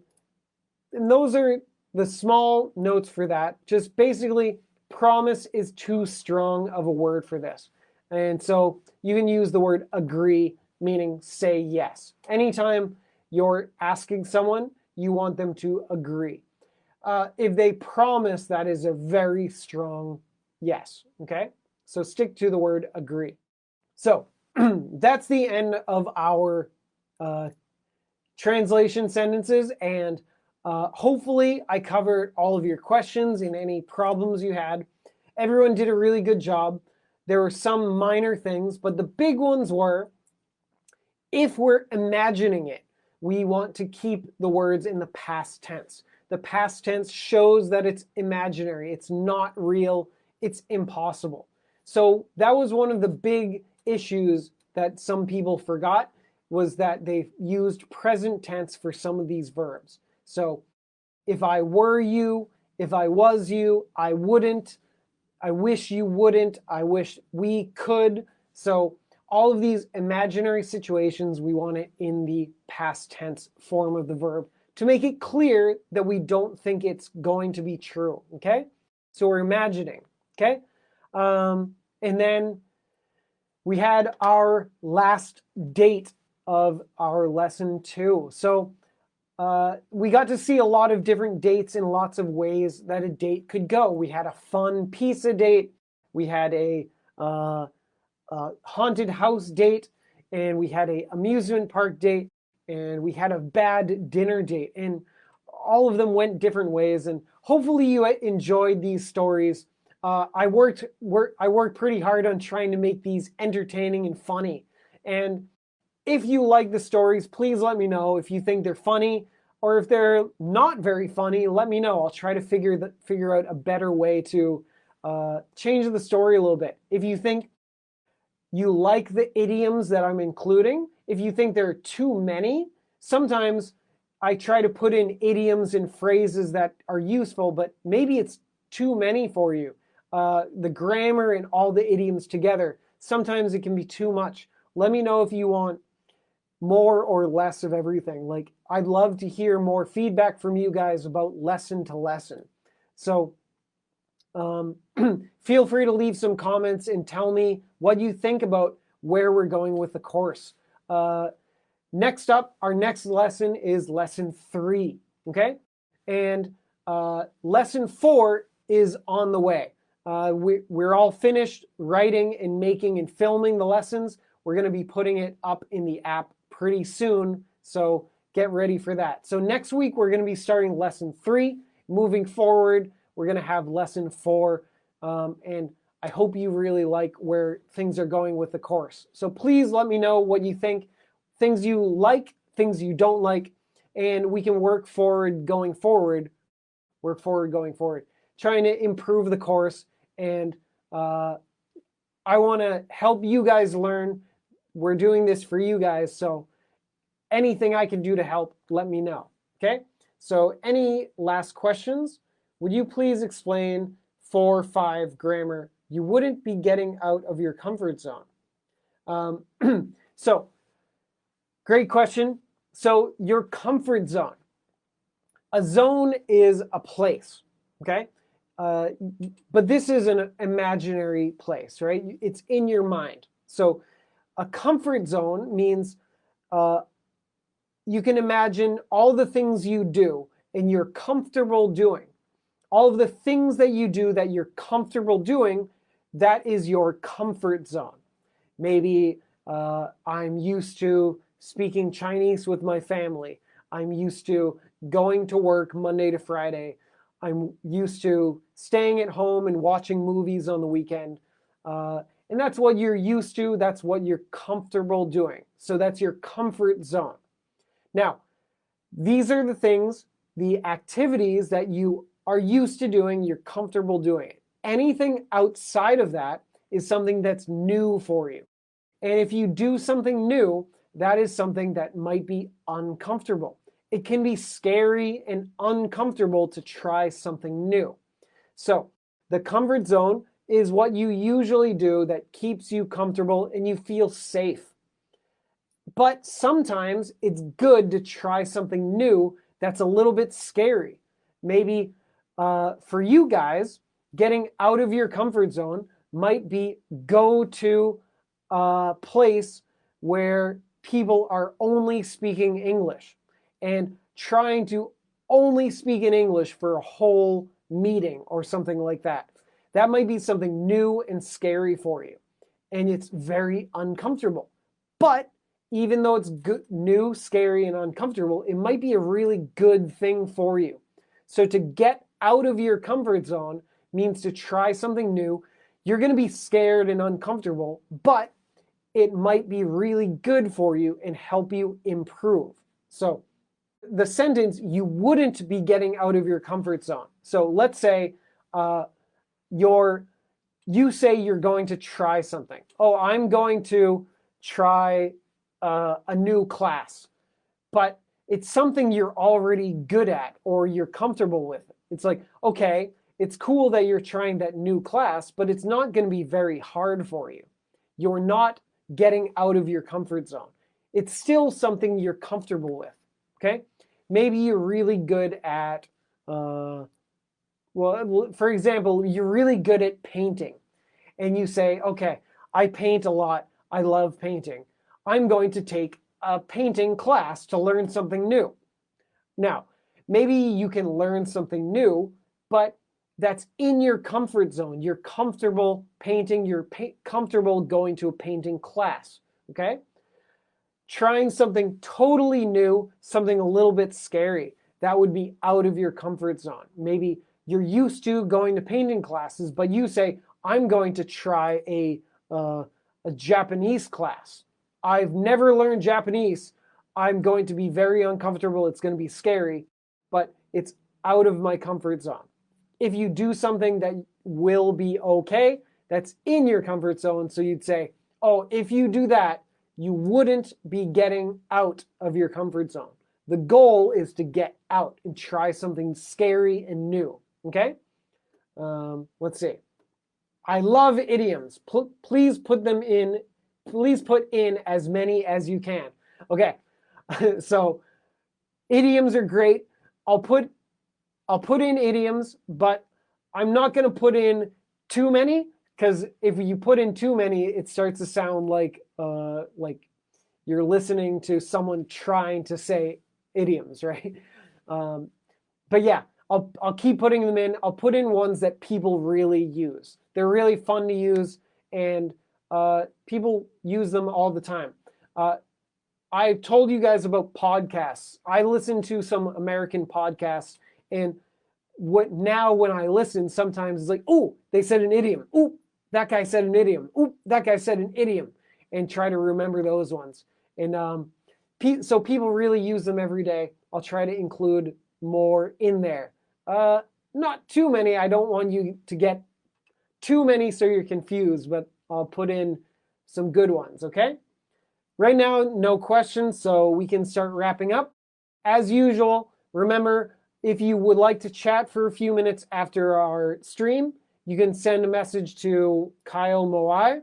those are the small notes for that. Just basically, promise is too strong of a word for this. And so you can use the word agree, meaning say yes. Anytime you're asking someone, you want them to agree. If they promise, that is a very strong yes, okay? So stick to the word agree. So that's the end of our translation sentences, and hopefully I covered all of your questions and any problems you had. Everyone did a really good job. There were some minor things, but the big ones were, if we're imagining it, we want to keep the words in the past tense. The past tense shows that it's imaginary, it's not real, it's impossible. So that was one of the big issues that some people forgot, was that they used present tense for some of these verbs. So if I were you, if I was you, I wouldn't, I wish you wouldn't, I wish we could. So all of these imaginary situations, we want it in the past tense form of the verb to make it clear that we don't think it's going to be true, okay? So we're imagining, okay? And then we had our last date of our lesson 2. So we got to see a lot of different dates in lots of ways that a date could go. We had a fun pizza date, we had a haunted house date, and we had an amusement park date, and we had a bad dinner date. And all of them went different ways, and hopefully you enjoyed these stories. I worked pretty hard on trying to make these entertaining and funny. And if you like the stories, please let me know. If you think they're funny, or if they're not very funny, let me know. I'll try to figure out a better way to change the story a little bit. If you think you like the idioms that I'm including, if you think there are too many, sometimes I try to put in idioms and phrases that are useful, but maybe it's too many for you. The grammar and all the idioms together, sometimes it can be too much. Let me know if you want more or less of everything. Like, I'd love to hear more feedback from you guys about lesson to lesson. So feel free to leave some comments and tell me what you think about where we're going with the course. Next up, our next lesson is lesson 3, okay? And lesson 4 is on the way. We're all finished writing and making and filming the lessons. We're going to be putting it up in the app pretty soon, so get ready for that. So next week, we're going to be starting lesson 3. Moving forward, we're going to have lesson 4, and I hope you really like where things are going with the course. So please let me know what you think, things you like, things you don't like, and we can work forward going forward, trying to improve the course. And I want to help you guys learn. We're doing this for you guys, so anything I can do to help, let me know, okay? So any last questions? Would you please explain 4-5 grammar you wouldn't be getting out of your comfort zone? So, great question. So your comfort zone. A zone is a place, okay? But this is an imaginary place, right? It's in your mind. So a comfort zone means you can imagine all the things you do and you're comfortable doing. All of the things that you do that you're comfortable doing, that is your comfort zone. Maybe I'm used to speaking Chinese with my family. I'm used to going to work Monday to Friday. I'm used to staying at home and watching movies on the weekend. And that's what you're used to. That's what you're comfortable doing. So that's your comfort zone. Now, these are the things, the activities that you are used to doing, you're comfortable doing it. Anything outside of that is something that's new for you. And if you do something new, that is something that might be uncomfortable. It can be scary and uncomfortable to try something new. So the comfort zone is what you usually do that keeps you comfortable and you feel safe. But sometimes it's good to try something new that's a little bit scary. Maybe for you guys, getting out of your comfort zone might be go to a place where people are only speaking English and trying to only speak in English for a whole meeting or something like that. That might be something new and scary for you, and it's very uncomfortable. But even though it's good, new, scary, and uncomfortable, it might be a really good thing for you. So to get out of your comfort zone means to try something new. You're going to be scared and uncomfortable, but it might be really good for you and help you improve. So the sentence, you wouldn't be getting out of your comfort zone. So let's say you say you're going to try something. Oh, I'm going to try a new class, but it's something you're already good at or you're comfortable with. It's like, okay, it's cool that you're trying that new class, but it's not going to be very hard for you. You're not getting out of your comfort zone. It's still something you're comfortable with, okay? Maybe you're really good at, well, for example, you're really good at painting. And you say, okay, I paint a lot. I love painting. I'm going to take a painting class to learn something new. Now, maybe you can learn something new, but that's in your comfort zone. You're comfortable painting. You're comfortable going to a painting class, okay? Trying something totally new, something a little bit scary, that would be out of your comfort zone. Maybe you're used to going to painting classes, but you say, I'm going to try a Japanese class. I've never learned Japanese. I'm going to be very uncomfortable. It's going to be scary, but it's out of my comfort zone. If you do something that will be okay, that's in your comfort zone. So you'd say, oh, if you do that, you wouldn't be getting out of your comfort zone. The goal is to get out and try something scary and new, okay? Let's see. I love idioms. Please put in as many as you can. Okay, so idioms are great. I'll put in idioms, but I'm not going to put in too many, because if you put in too many, it starts to sound like you're listening to someone trying to say idioms, right? But yeah, I'll keep putting them in. I'll put in ones that people really use. They're really fun to use, and people use them all the time. I've told you guys about podcasts. I listen to some American podcasts, and when I listen, sometimes it's like, oh, they said an idiom. Oh, that guy said an idiom. Oh, that guy said an idiom, and try to remember those ones. And so people really use them every day. I'll try to include more in there. Not too many. I don't want you to get too many so you're confused, but I'll put in some good ones, okay? Right now, no questions, so we can start wrapping up. As usual, remember, if you would like to chat for a few minutes after our stream, you can send a message to Kyle Moai,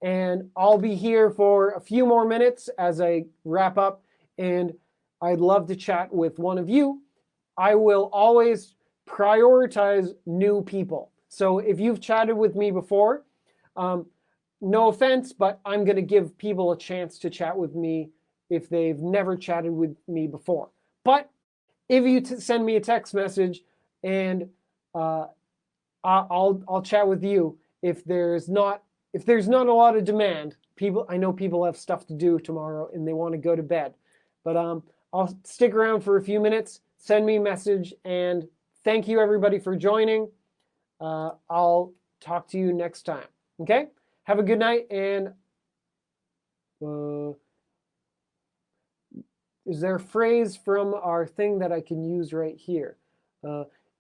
and I'll be here for a few more minutes as I wrap up, and I'd love to chat with one of you. I will always prioritize new people. So if you've chatted with me before, no offense, but I'm going to give people a chance to chat with me if they've never chatted with me before. But if you send me a text message, and I'll chat with you if there's not a lot of demand. I know people have stuff to do tomorrow and they want to go to bed. But I'll stick around for a few minutes. Send me a message, and thank you everybody for joining. I'll talk to you next time. Okay? Have a good night, and is there a phrase from our thing that I can use right here?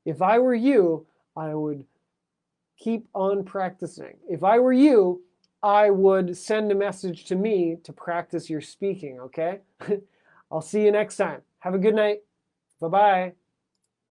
If I were you, I would keep on practicing. If I were you, I would send a message to me to practice your speaking, okay? I'll see you next time. Have a good night. Bye-bye.